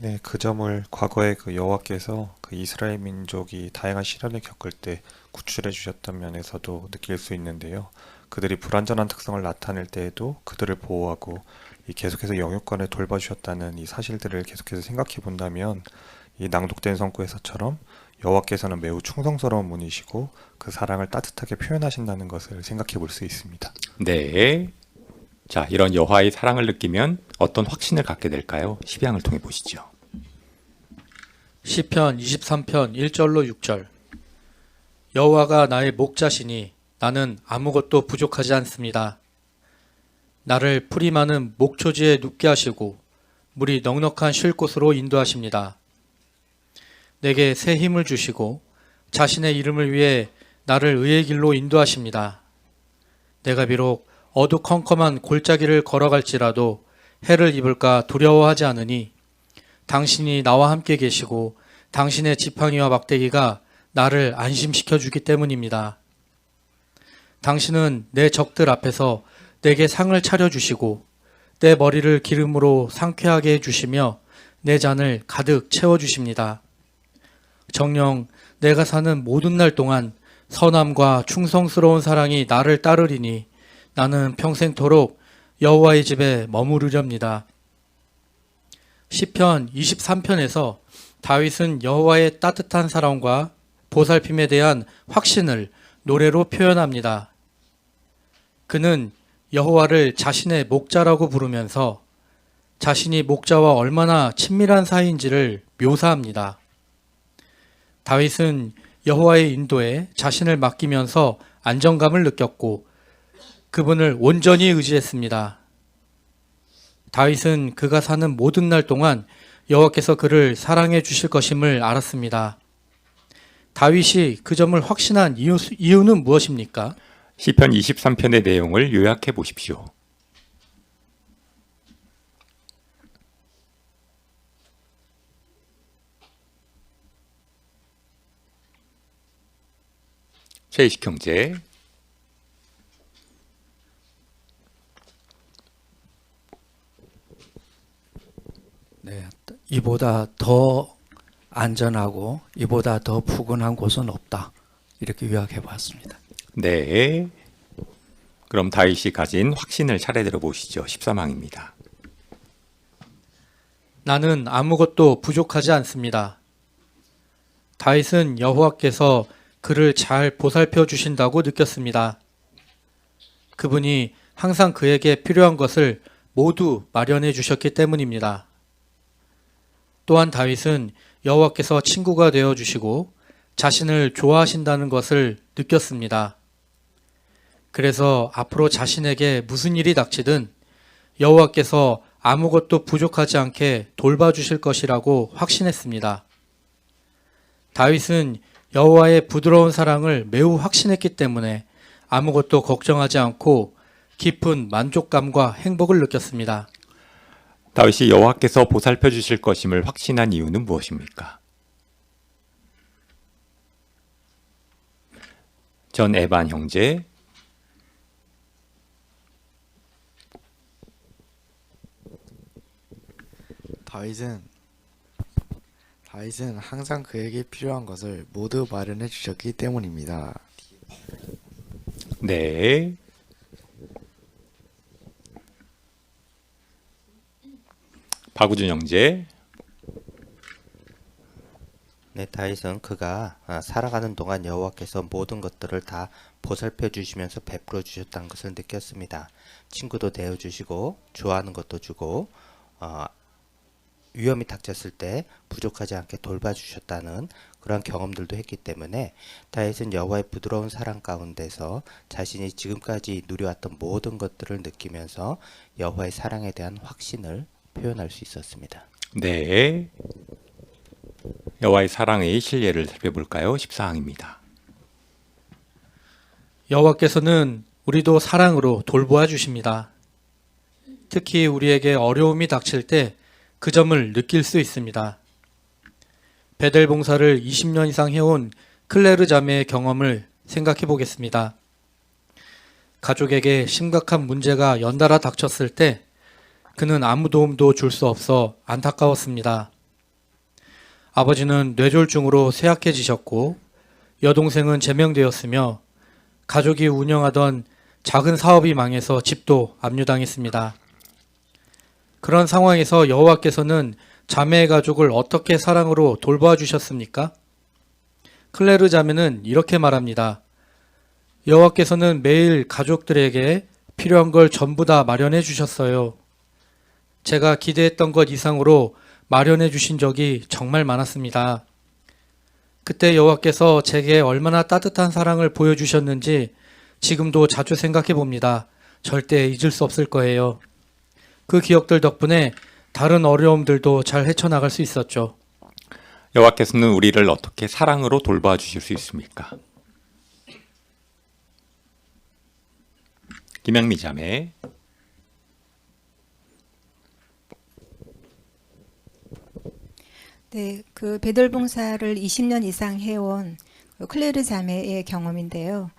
네, 그 점을 과거에 그 여호와께서 그 이스라엘 민족이 다양한 시련을 겪을 때 구출해 주셨던 면에서도 느낄 수 있는데요. 그들이 불완전한 특성을 나타낼 때에도 그들을 보호하고 이 계속해서 영육간을 돌봐주셨다는 이 사실들을 계속해서 생각해 본다면 이 낭독된 성구에서처럼 여호와께서는 매우 충성스러운 분이시고 그 사랑을 따뜻하게 표현하신다는 것을 생각해 볼 수 있습니다. 네. 자, 이런 여호와의 사랑을 느끼면 어떤 확신을 갖게 될까요? 12항을 통해 보시죠. 시편 23편 1절로 6절. 여호와가 나의 목자시니 나는 아무것도 부족하지 않습니다. 나를 풀이 많은 목초지에 눕게 하시고 물이 넉넉한 쉴 곳으로 인도하십니다. 내게 새 힘을 주시고 자신의 이름을 위해 나를 의의 길로 인도하십니다. 내가 비록 어두컴컴한 골짜기를 걸어갈지라도 해를 입을까 두려워하지 않으니 당신이 나와 함께 계시고 당신의 지팡이와 막대기가 나를 안심시켜 주기 때문입니다. 당신은 내 적들 앞에서 내게 상을 차려주시고 내 머리를 기름으로 상쾌하게 해주시며 내 잔을 가득 채워주십니다. 정녕 내가 사는 모든 날 동안 선함과 충성스러운 사랑이 나를 따르리니 나는 평생토록 여호와의 집에 머무르렵니다. 시편 23편에서 다윗은 여호와의 따뜻한 사랑과 보살핌에 대한 확신을 노래로 표현합니다. 그는 여호와를 자신의 목자라고 부르면서 자신이 목자와 얼마나 친밀한 사이인지를 묘사합니다. 다윗은 여호와의 인도에 자신을 맡기면서 안정감을 느꼈고 그분을 온전히 의지했습니다. 다윗은 그가 사는 모든 날 동안 여호와께서 그를 사랑해 주실 것임을 알았습니다. 다윗이 그 점을 확신한 이유는 무엇입니까? 시편 23편의 내용을 요약해 보십시오. 최희식 형제. 네, 이보다 더 안전하고 이보다 더 푸근한 곳은 없다. 이렇게 요약해 봤습니다. 네. 그럼 다윗이 가진 확신을 차례대로 보시죠. 13항입니다. 나는 아무것도 부족하지 않습니다. 다윗은 여호와께서 그를 잘 보살펴 주신다고 느꼈습니다. 그분이 항상 그에게 필요한 것을 모두 마련해 주셨기 때문입니다. 또한 다윗은 여호와께서 친구가 되어 주시고 자신을 좋아하신다는 것을 느꼈습니다. 그래서 앞으로 자신에게 무슨 일이 닥치든 여호와께서 아무것도 부족하지 않게 돌봐주실 것이라고 확신했습니다. 다윗은 여호와의 부드러운 사랑을 매우 확신했기 때문에 아무것도 걱정하지 않고 깊은 만족감과 행복을 느꼈습니다. 다윗이 여호와께서 보살펴 주실 것임을 확신한 이유는 무엇입니까? 전 에반 형제. 다윗은 항상 그에게 필요한 것을 모두 마련해 주셨기 때문입니다. 네. 박우준 형제. 네, 다윗은 그가 살아가는 동안 여호와께서 모든 것들을 다 보살펴 주시면서 베풀어 주셨다는 것을 느꼈습니다. 친구도 되어 주시고 좋아하는 것도 주고 위험이 닥쳤을 때 부족하지 않게 돌봐주셨다는 그런 경험들도 했기 때문에 다윗은 여호와의 부드러운 사랑 가운데서 자신이 지금까지 누려왔던 모든 것들을 느끼면서 여호와의 사랑에 대한 확신을 표현할 수 있었습니다. 네. 여호와의 사랑의 실례를 살펴볼까요? 14항입니다. 여호와께서는 우리도 사랑으로 돌보아 주십니다. 특히 우리에게 어려움이 닥칠 때 그 점을 느낄 수 있습니다. 베델 봉사를 20년 이상 해온 클레르 자매의 경험을 생각해 보겠습니다. 가족에게 심각한 문제가 연달아 닥쳤을 때 그는 아무 도움도 줄 수 없어 안타까웠습니다. 아버지는 뇌졸중으로 쇠약해지셨고 여동생은 제명되었으며 가족이 운영하던 작은 사업이 망해서 집도 압류당했습니다. 그런 상황에서 여호와께서는 자매의 가족을 어떻게 사랑으로 돌봐주셨습니까? 클레르 자매는 이렇게 말합니다. 여호와께서는 매일 가족들에게 필요한 걸 전부 다 마련해 주셨어요. 제가 기대했던 것 이상으로 마련해 주신 적이 정말 많았습니다. 그때 여호와께서 제게 얼마나 따뜻한 사랑을 보여주셨는지 지금도 자주 생각해 봅니다. 절대 잊을 수 없을 거예요. 그 기억들 덕분에 다른 어려움들도 잘 헤쳐나갈 수 있었죠. 여호와께서는 우리를 어떻게 사랑으로 돌봐주실 수 있습니까? 김양미 자매. 네, 그 배달 봉사를 20년 이상 해온 그 클레르 자매의 경험인데요.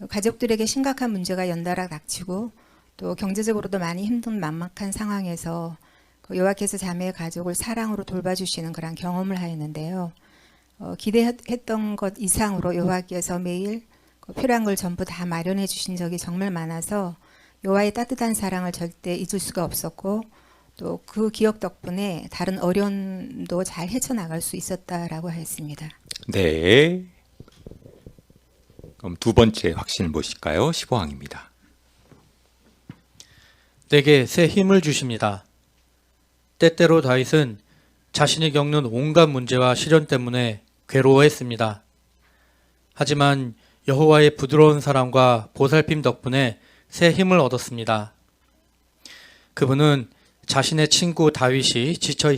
가족들에게 심각한 문제가 연달아 닥치고 또 경제적으로도 많이 힘든 막막한 상황에서 그 여호와께서 자매의 가족을 사랑으로 돌봐주시는 그런 경험을 하였는데요. 기대했던 것 이상으로 여호와께서 매일 그 필요한 걸 전부 다 마련해 주신 적이 정말 많아서 여호와의 따뜻한 사랑을 절대 잊을 수가 없었고 또 그 기억 덕분에 다른 어려움도 잘 헤쳐나갈 수 있었다라고 했습니다. 네. 그럼 두 번째 확신을 보실까요? 15항입니다. 내게 새 힘을 주십니다. 때때로 다윗은 자신이 겪는 온갖 문제와 시련 때문에 괴로워했습니다. 하지만 여호와의 부드러운 사랑과 보살핌 덕분에 새 힘을 얻었습니다. 그분은 자신의 친구 다윗이 지쳐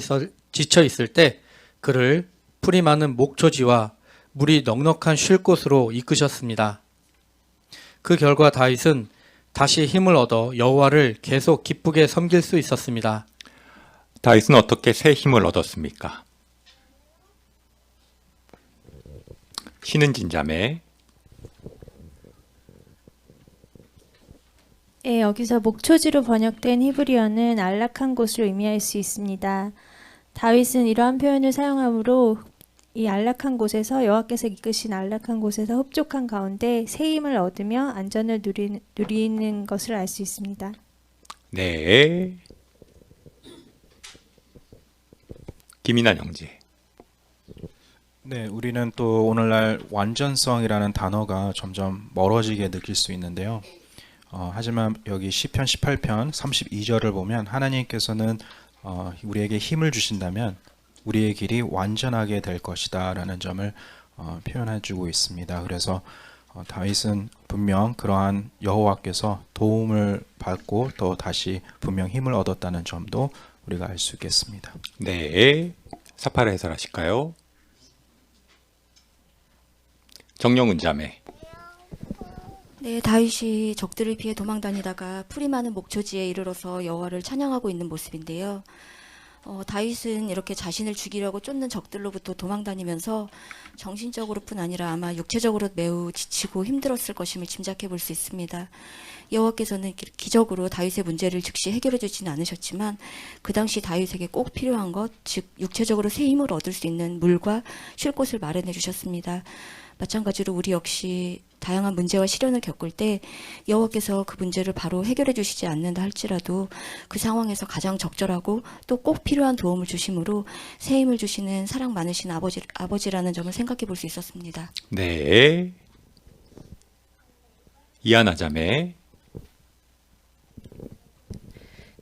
있을 때 그를 풀이 많은 목초지와 물이 넉넉한 쉴 곳으로 이끄셨습니다. 그 결과 다윗은 다시 힘을 얻어 여호와를 계속 기쁘게 섬길 수 있었습니다. 다윗은 어떻게 새 힘을 얻었습니까? 신은진 자매. 예, 여기서 목초지로 번역된 히브리어는 안락한 곳을 의미할 수 있습니다. 다윗은 이러한 표현을 사용하므로 이 안락한 곳에서 여호와께서 이끄신 안락한 곳에서 흡족한 가운데 새 힘을 얻으며 안전을 누리는 것을 알 수 있습니다. 네. 김인환 형제. 네, 우리는 또 오늘날 완전성이라는 단어가 점점 멀어지게 느낄 수 있는데요. 하지만 여기 시편 18편 32절을 보면 하나님께서는 우리에게 힘을 주신다면 우리의 길이 완전하게 될 것이다 라는 점을 표현해 주고 있습니다. 그래서 다윗은 분명 그러한 여호와께서 도움을 받고 또 다시 분명 힘을 얻었다는 점도 우리가 알 수 있겠습니다. 네. 사파를 해설하실까요? 정영은 자매. 네, 다윗이 적들을 피해 도망다니다가 풀이 많은 목초지에 이르러서 여호와를 찬양하고 있는 모습인데요. 다윗은 이렇게 자신을 죽이려고 쫓는 적들로부터 도망다니면서 정신적으로뿐 아니라 아마 육체적으로 매우 지치고 힘들었을 것임을 짐작해 볼 수 있습니다. 여호와께서는 기적으로 다윗의 문제를 즉시 해결해 주지는 않으셨지만 그 당시 다윗에게 꼭 필요한 것, 즉 육체적으로 새 힘을 얻을 수 있는 물과 쉴 곳을 마련해 주셨습니다. 마찬가지로 우리 역시 다양한 문제와 시련을 겪을 때 여호와께서 그 문제를 바로 해결해 주시지 않는다 할지라도 그 상황에서 가장 적절하고 또 꼭 필요한 도움을 주심으로 새 힘을 주시는 사랑 많으신 아버지라는 점을 생각해 볼 수 있었습니다. 네. 이하나 자매.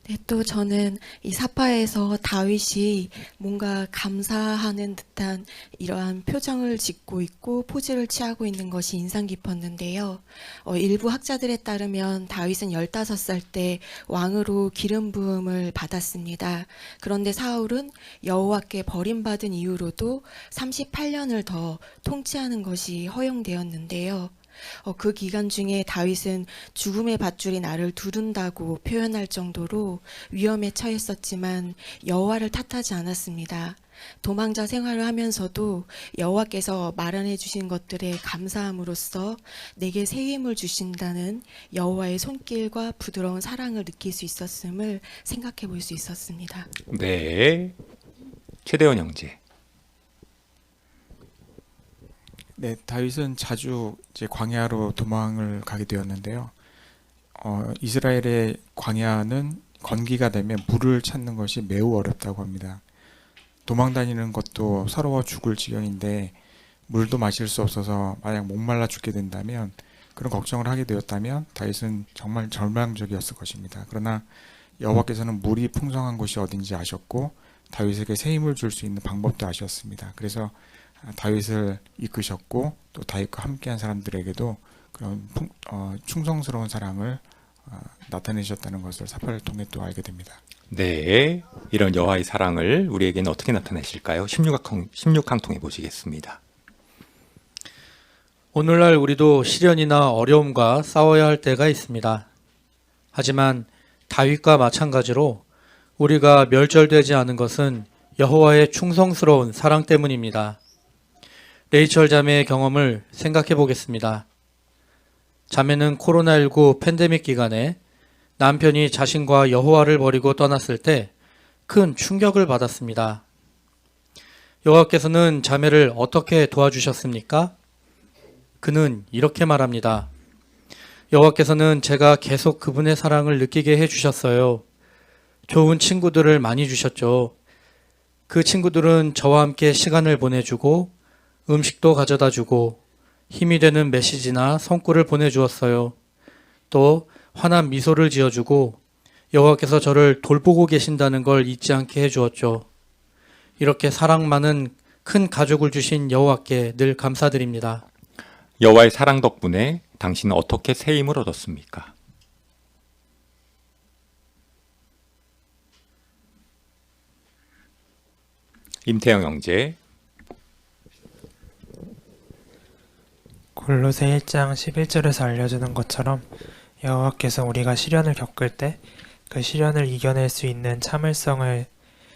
네, 또 저는 이 사파에서 다윗이 뭔가 감사하는 듯한 이러한 표정을 짓고 있고 포즈를 취하고 있는 것이 인상 깊었는데요. 일부 학자들에 따르면 다윗은 15살 때 왕으로 기름 부음을 받았습니다. 그런데 사울은 여호와께 버림받은 이후로도 38년을 더 통치하는 것이 허용되었는데요. 그 기간 중에 다윗은 죽음의 밧줄이 나를 두른다고 표현할 정도로 위험에 처했었지만 여호와를 탓하지 않았습니다. 도망자 생활을 하면서도 여호와께서 마련해 주신 것들에 감사함으로써 내게 새 힘을 주신다는 여호와의 손길과 부드러운 사랑을 느낄 수 있었음을 생각해 볼 수 있었습니다. 네. 최대원 형제. 네, 다윗은 자주 이제 광야로 도망을 가게 되었는데요. 이스라엘의 광야는 건기가 되면 물을 찾는 것이 매우 어렵다고 합니다. 도망 다니는 것도 서러워 죽을 지경인데 물도 마실 수 없어서 만약 목말라 죽게 된다면 그런 걱정을 하게 되었다면 다윗은 정말 절망적이었을 것입니다. 그러나 여호와께서는 물이 풍성한 곳이 어딘지 아셨고 다윗에게 새 힘을 줄 수 있는 방법도 아셨습니다. 그래서 다윗을 이끄셨고 또 다윗과 함께한 사람들에게도 그런 충성스러운 사랑을 나타내셨다는 것을 사파를 통해 또 알게 됩니다. 네, 이런 여호와의 사랑을 우리에게는 어떻게 나타내실까요? 16강 통해 보시겠습니다. 오늘날 우리도 시련이나 어려움과 싸워야 할 때가 있습니다. 하지만 다윗과 마찬가지로 우리가 멸절되지 않은 것은 여호와의 충성스러운 사랑 때문입니다. 레이첼 자매의 경험을 생각해 보겠습니다. 자매는 코로나19 팬데믹 기간에 남편이 자신과 여호와를 버리고 떠났을 때 큰 충격을 받았습니다. 여호와께서는 자매를 어떻게 도와주셨습니까? 그는 이렇게 말합니다. 여호와께서는 제가 계속 그분의 사랑을 느끼게 해주셨어요. 좋은 친구들을 많이 주셨죠. 그 친구들은 저와 함께 시간을 보내주고 음식도 가져다 주고 힘이 되는 메시지나 성구를 보내주었어요. 또 환한 미소를 지어주고 여호와께서 저를 돌보고 계신다는 걸 잊지 않게 해주었죠. 이렇게 사랑 많은 큰 가족을 주신 여호와께 늘 감사드립니다. 여호와의 사랑 덕분에 당신은 어떻게 새 힘을 얻었습니까? 임태영 형제. 골로새 1장 11절에서 알려주는 것처럼 여호와께서 우리가 시련을 겪을 때 그 시련을 이겨낼 수 있는 참을성을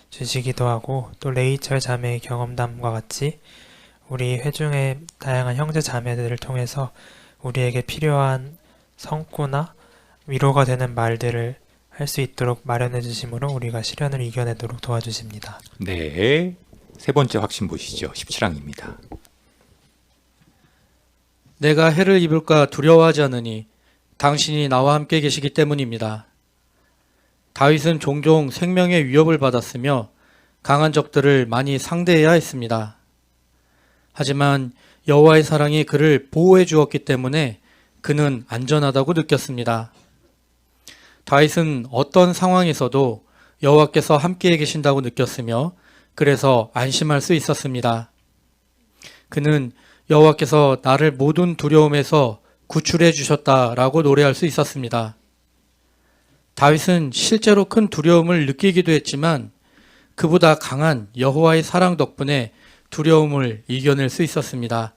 주시기도 하고 또 레이첼 자매의 경험담과 같이 우리 회중의 다양한 형제 자매들을 통해서 우리에게 필요한 성구나 위로가 되는 말들을 할 수 있도록 마련해 주심으로 우리가 시련을 이겨내도록 도와주십니다. 네, 세 번째 확신 보시죠. 17항입니다. 내가 해를 입을까 두려워하지 않으니 당신이 나와 함께 계시기 때문입니다. 다윗은 종종 생명의 위협을 받았으며 강한 적들을 많이 상대해야 했습니다. 하지만 여호와의 사랑이 그를 보호해 주었기 때문에 그는 안전하다고 느꼈습니다. 다윗은 어떤 상황에서도 여호와께서 함께 계신다고 느꼈으며 그래서 안심할 수 있었습니다. 그는 여호와께서 나를 모든 두려움에서 구출해 주셨다라고 노래할 수 있었습니다. 다윗은 실제로 큰 두려움을 느끼기도 했지만 그보다 강한 여호와의 사랑 덕분에 두려움을 이겨낼 수 있었습니다.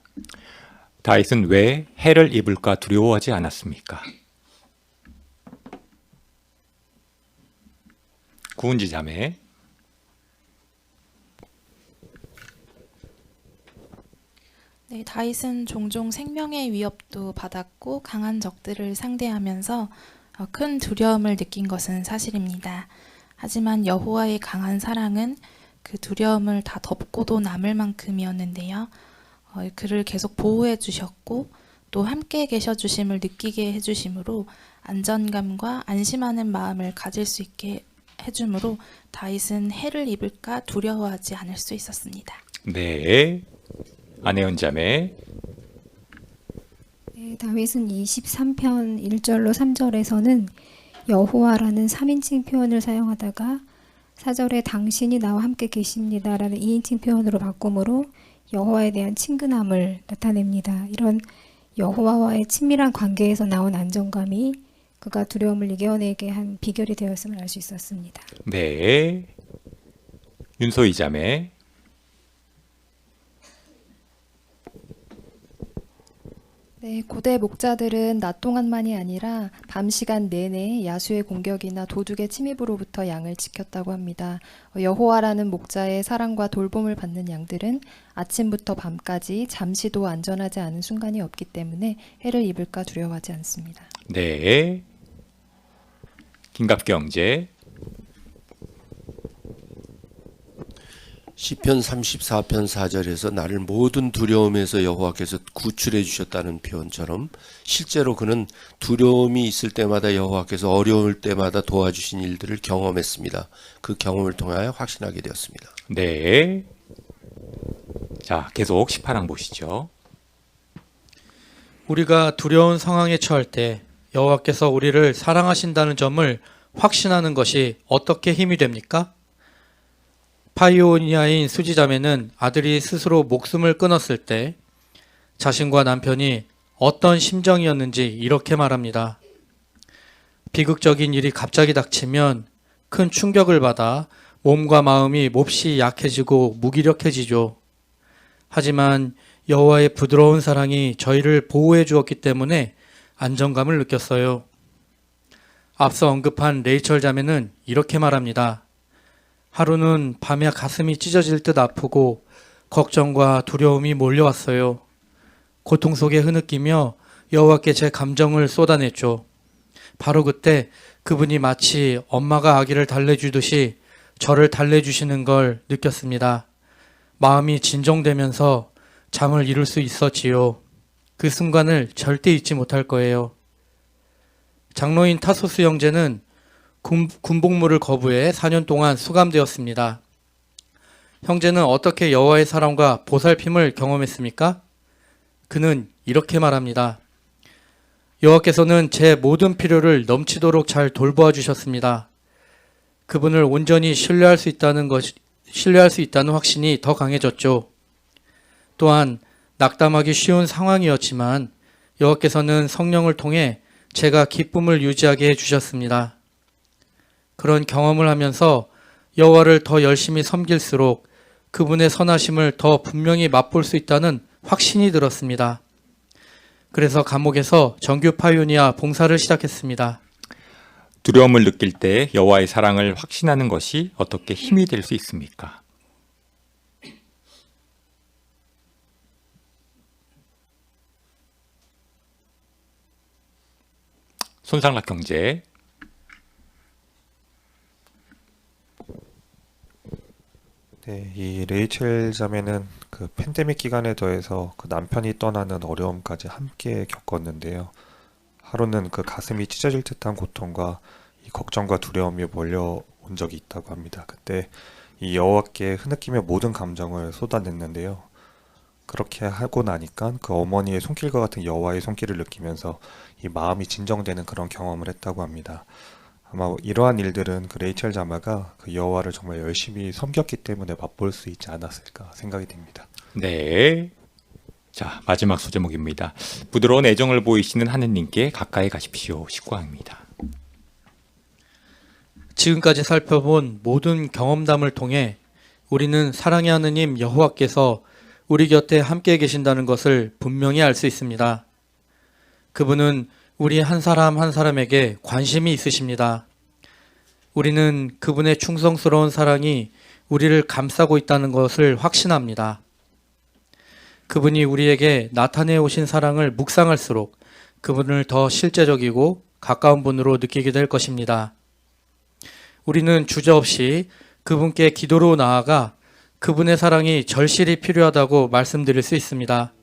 다윗은 왜 해를 입을까 두려워하지 않았습니까? 구은지 자매. 네, 다윗은 종종 생명의 위협도 받았고 강한 적들을 상대하면서 큰 두려움을 느낀 것은 사실입니다. 하지만 여호와의 강한 사랑은 그 두려움을 다 덮고도 남을 만큼이었는데요. 그를 계속 보호해 주셨고 또 함께 계셔 주심을 느끼게 해 주심으로 안전감과 안심하는 마음을 가질 수 있게 해줌으로 다윗은 해를 입을까 두려워하지 않을 수 있었습니다. 네, 안혜연 자매. 네, 다윗은 23편 1절로 3절에서는 여호와라는 3인칭 표현을 사용하다가 4절에 당신이 나와 함께 계십니다라는 2인칭 표현으로 바꿈으로 여호와에 대한 친근함을 나타냅니다. 이런 여호와와의 친밀한 관계에서 나온 안정감이 그가 두려움을 이겨내게 한 비결이 되었음을 알 수 있었습니다. 네, 윤소희 자매. 네, 고대 목자들은 낮 동안만이 아니라 밤 시간 내내 야수의 공격이나 도둑의 침입으로부터 양을 지켰다고 합니다. 여호와라는 목자의 사랑과 돌봄을 받는 양들은 아침부터 밤까지 잠시도 안전하지 않은 순간이 없기 때문에 해를 입을까 두려워하지 않습니다. 네, 김갑기 형제. 시편 34편 4절에서 나를 모든 두려움에서 여호와께서 구출해 주셨다는 표현처럼 실제로 그는 두려움이 있을 때마다 여호와께서 어려울 때마다 도와주신 일들을 경험했습니다. 그 경험을 통하여 확신하게 되었습니다. 네. 자, 계속 18항 보시죠. 우리가 두려운 상황에 처할 때 여호와께서 우리를 사랑하신다는 점을 확신하는 것이 어떻게 힘이 됩니까? 파이오니아인 수지자매는 아들이 스스로 목숨을 끊었을 때 자신과 남편이 어떤 심정이었는지 이렇게 말합니다. 비극적인 일이 갑자기 닥치면 큰 충격을 받아 몸과 마음이 몹시 약해지고 무기력해지죠. 하지만 여호와의 부드러운 사랑이 저희를 보호해 주었기 때문에 안정감을 느꼈어요. 앞서 언급한 레이첼 자매는 이렇게 말합니다. 하루는 밤에 가슴이 찢어질 듯 아프고 걱정과 두려움이 몰려왔어요. 고통 속에 흐느끼며 여호와께 제 감정을 쏟아냈죠. 바로 그때 그분이 마치 엄마가 아기를 달래주듯이 저를 달래주시는 걸 느꼈습니다. 마음이 진정되면서 잠을 이룰 수 있었지요. 그 순간을 절대 잊지 못할 거예요. 장로인 타소스 형제는 군복무를 거부해 4년 동안 수감되었습니다. 형제는 어떻게 여호와의 사랑과 보살핌을 경험했습니까? 그는 이렇게 말합니다. 여호와께서는 제 모든 필요를 넘치도록 잘 돌보아 주셨습니다. 그분을 온전히 신뢰할 수 있다는 확신이 더 강해졌죠. 또한 낙담하기 쉬운 상황이었지만 여호와께서는 성령을 통해 제가 기쁨을 유지하게 해주셨습니다. 그런 경험을 하면서 여호와를 더 열심히 섬길수록 그분의 선하심을 더 분명히 맛볼 수 있다는 확신이 들었습니다. 그래서 감옥에서 정규 파이오니아 봉사를 시작했습니다. 두려움을 느낄 때 여호와의 사랑을 확신하는 것이 어떻게 힘이 될 수 있습니까? 손상락 경제. 네, 이 레이첼 자매는 그 팬데믹 기간에 더해서 그 남편이 떠나는 어려움까지 함께 겪었는데요. 하루는 그 가슴이 찢어질 듯한 고통과 이 걱정과 두려움이 몰려온 적이 있다고 합니다. 그때 이 여호와께 흐느끼며 모든 감정을 쏟아냈는데요. 그렇게 하고 나니까 그 어머니의 손길과 같은 여호와의 손길을 느끼면서 이 마음이 진정되는 그런 경험을 했다고 합니다. 아마 이러한 일들은 그 레이첼 자매가 그 여호와를 정말 열심히 섬겼기 때문에 맛볼 수 있지 않았을까 생각이 됩니다. 네. 자, 마지막 소제목입니다. 부드러운 애정을 보이시는 하느님께 가까이 가십시오. 19항입니다. 지금까지 살펴본 모든 경험담을 통해 우리는 사랑의 하느님 여호와께서 우리 곁에 함께 계신다는 것을 분명히 알 수 있습니다. 그분은 우리 한 사람 한 사람에게 관심이 있으십니다. 우리는 그분의 충성스러운 사랑이 우리를 감싸고 있다는 것을 확신합니다. 그분이 우리에게 나타내 오신 사랑을 묵상할수록 그분을 더 실제적이고 가까운 분으로 느끼게 될 것입니다. 우리는 주저없이 그분께 기도로 나아가 그분의 사랑이 절실히 필요하다고 말씀드릴 수 있습니다.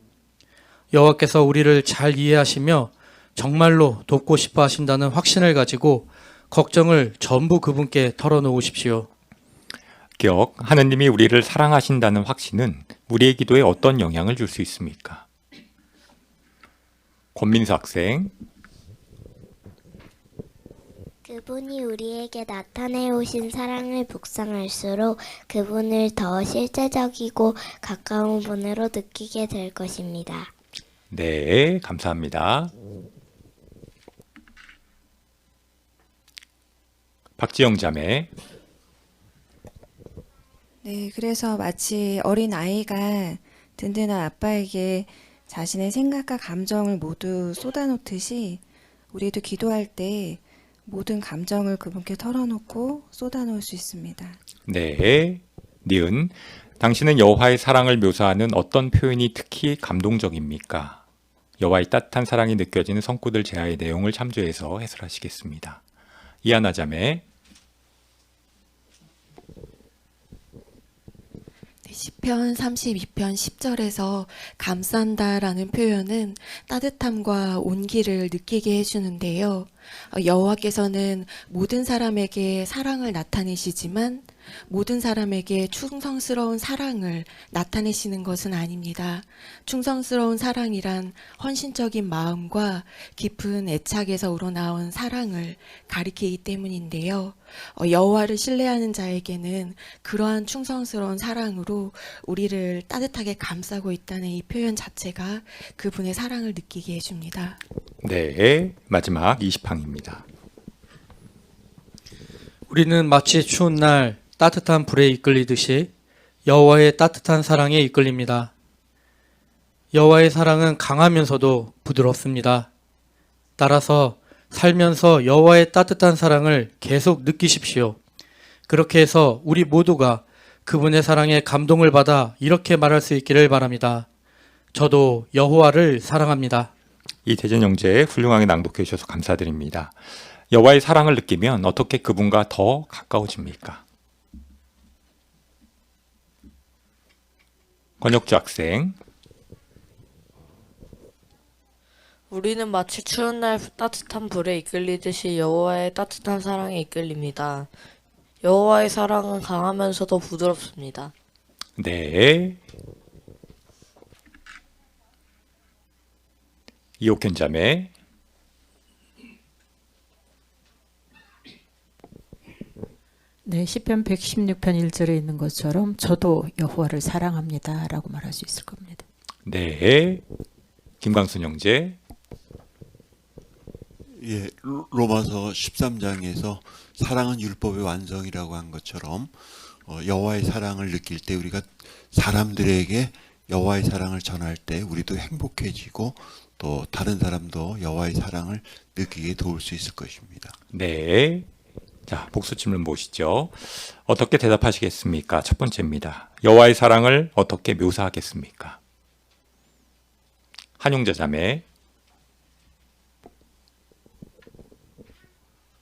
여호와께서 우리를 잘 이해하시며 정말로 돕고 싶어 하신다는 확신을 가지고 걱정을 전부 그분께 털어놓으십시오. 기억, 하느님이 우리를 사랑하신다는 확신은 우리의 기도에 어떤 영향을 줄 수 있습니까? 권민수 학생. 그분이 우리에게 나타내 오신 사랑을 묵상할수록 그분을 더 실제적이고 가까운 분으로 느끼게 될 것입니다. 네, 감사합니다. 박지영 자매. 네, 그래서 마치 어린 아이가 든든한 아빠에게 자신의 생각과 감정을 모두 쏟아놓듯이 우리도 기도할 때 모든 감정을 그분께 털어놓고 쏟아놓을 수 있습니다. 네, 니은. 당신은 여호와의 사랑을 묘사하는 어떤 표현이 특히 감동적입니까? 여호와의 따뜻한 사랑이 느껴지는 성구들 제하의 내용을 참조해서 해설하시겠습니다. 이하나 자매. 시편 32편 10절에서 감싼다라는 표현은 따뜻함과 온기를 느끼게 해주는데요. 여호와께서는 모든 사람에게 사랑을 나타내시지만 모든 사람에게 충성스러운 사랑을 나타내시는 것은 아닙니다. 충성스러운 사랑이란 헌신적인 마음과 깊은 애착에서 우러나온 사랑을 가리키기 때문인데요. 여호와를 신뢰하는 자에게는 그러한 충성스러운 사랑으로 우리를 따뜻하게 감싸고 있다는 이 표현 자체가 그분의 사랑을 느끼게 해줍니다. 네, 마지막 20항입니다. 우리는 마치 추운 날 따뜻한 불에 이끌리듯이 여호와의 따뜻한 사랑에 이끌립니다. 여호와의 사랑은 강하면서도 부드럽습니다. 따라서 살면서 여호와의 따뜻한 사랑을 계속 느끼십시오. 그렇게 해서 우리 모두가 그분의 사랑에 감동을 받아 이렇게 말할 수 있기를 바랍니다. 저도 여호와를 사랑합니다. 이태전 형제 훌륭하게 낭독해 주셔서 감사드립니다. 여호와의 사랑을 느끼면 어떻게 그분과 더 가까워집니까? 권혁주 학생. 우리는 마치 추운 날 따뜻한 불에 이끌리듯이 여호와의 따뜻한 사랑에 이끌립니다. 여호와의 사랑은 강하면서도 부드럽습니다. 네. 이옥현 자매. 네, 시편 116편 1절에 있는 것처럼 저도 여호와를 사랑합니다라고 말할 수 있을 겁니다. 네. 김광순 형제. 예, 로마서 13장에서 사랑은 율법의 완성이라고 한 것처럼 여호와의 사랑을 느낄 때 우리가 사람들에게 여호와의 사랑을 전할 때 우리도 행복해지고 또 다른 사람도 여호와의 사랑을 느끼게 도울 수 있을 것입니다. 네. 자, 복수 질문 보시죠. 어떻게 대답하시겠습니까? 첫 번째입니다. 여호와의 사랑을 어떻게 묘사하겠습니까? 한용자 자매.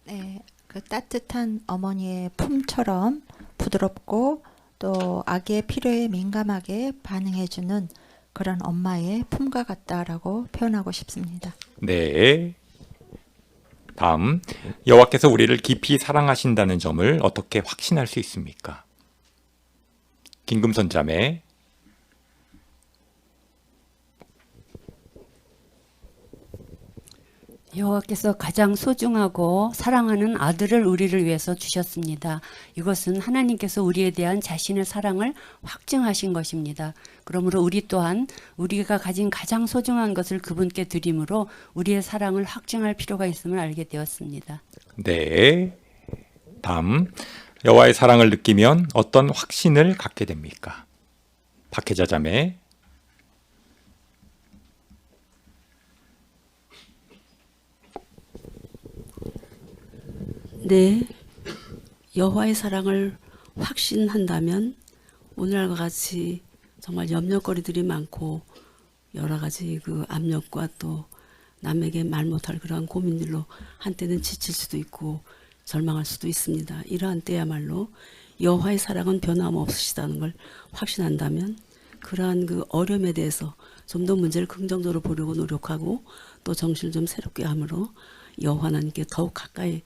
네, 그 따뜻한 어머니의 품처럼 부드럽고 또 아기의 필요에 민감하게 반응해주는 그런 엄마의 품과 같다라고 표현하고 싶습니다. 네. 다음, 여호와께서 우리를 깊이 사랑하신다는 점을 어떻게 확신할 수 있습니까? 김금선 자매. 여호와께서 가장 소중하고 사랑하는 아들을 우리를 위해서 주셨습니다. 이것은 하나님께서 우리에 대한 자신의 사랑을 확증하신 것입니다. 그러므로 우리 또한 우리가 가진 가장 소중한 것을 그분께 드림으로 우리의 사랑을 확증할 필요가 있음을 알게 되었습니다. 네. 다음, 여호와의 사랑을 느끼면 어떤 확신을 갖게 됩니까? 박혜자 자매. 네, 여호와의 사랑을 확신한다면 오늘과 같이 정말 염려거리들이 많고 여러 가지 그 압력과 또 남에게 말 못할 그러한 고민들로 한때는 지칠 수도 있고 절망할 수도 있습니다. 이러한 때야말로 여호와의 사랑은 변함없으시다는 걸 확신한다면 그러한 그 어려움에 대해서 좀 더 문제를 긍정적으로 보려고 노력하고 또 정신을 좀 새롭게 함으로 여호와 하나님께 더욱 가까이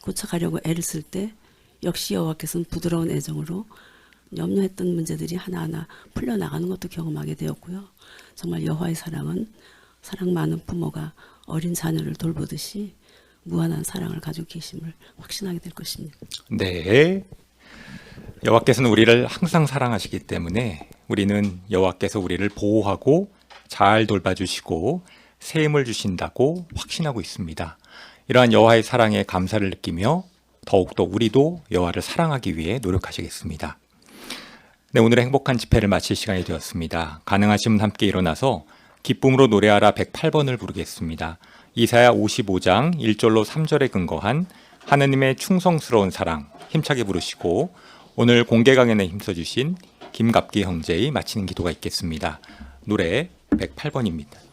고쳐가려고 애를 쓸 때 역시 여호와께서는 부드러운 애정으로 염려했던 문제들이 하나하나 풀려나가는 것도 경험하게 되었고요. 정말 여호와의 사랑은 사랑 많은 부모가 어린 자녀를 돌보듯이 무한한 사랑을 가지고 계심을 확신하게 될 것입니다. 네. 여호와께서는 우리를 항상 사랑하시기 때문에 우리는 여호와께서 우리를 보호하고 잘 돌봐주시고 새 힘을 주신다고 확신하고 있습니다. 이러한 여호와의 사랑에 감사를 느끼며 더욱더 우리도 여호와를 사랑하기 위해 노력하시겠습니다. 네, 오늘의 행복한 집회를 마칠 시간이 되었습니다. 가능하시면 함께 일어나서 기쁨으로 노래하라 108번을 부르겠습니다. 이사야 55장 1절로 3절에 근거한 하느님의 충성스러운 사랑 힘차게 부르시고 오늘 공개 강연에 힘써주신 김갑기 형제의 마치는 기도가 있겠습니다. 노래 108번입니다.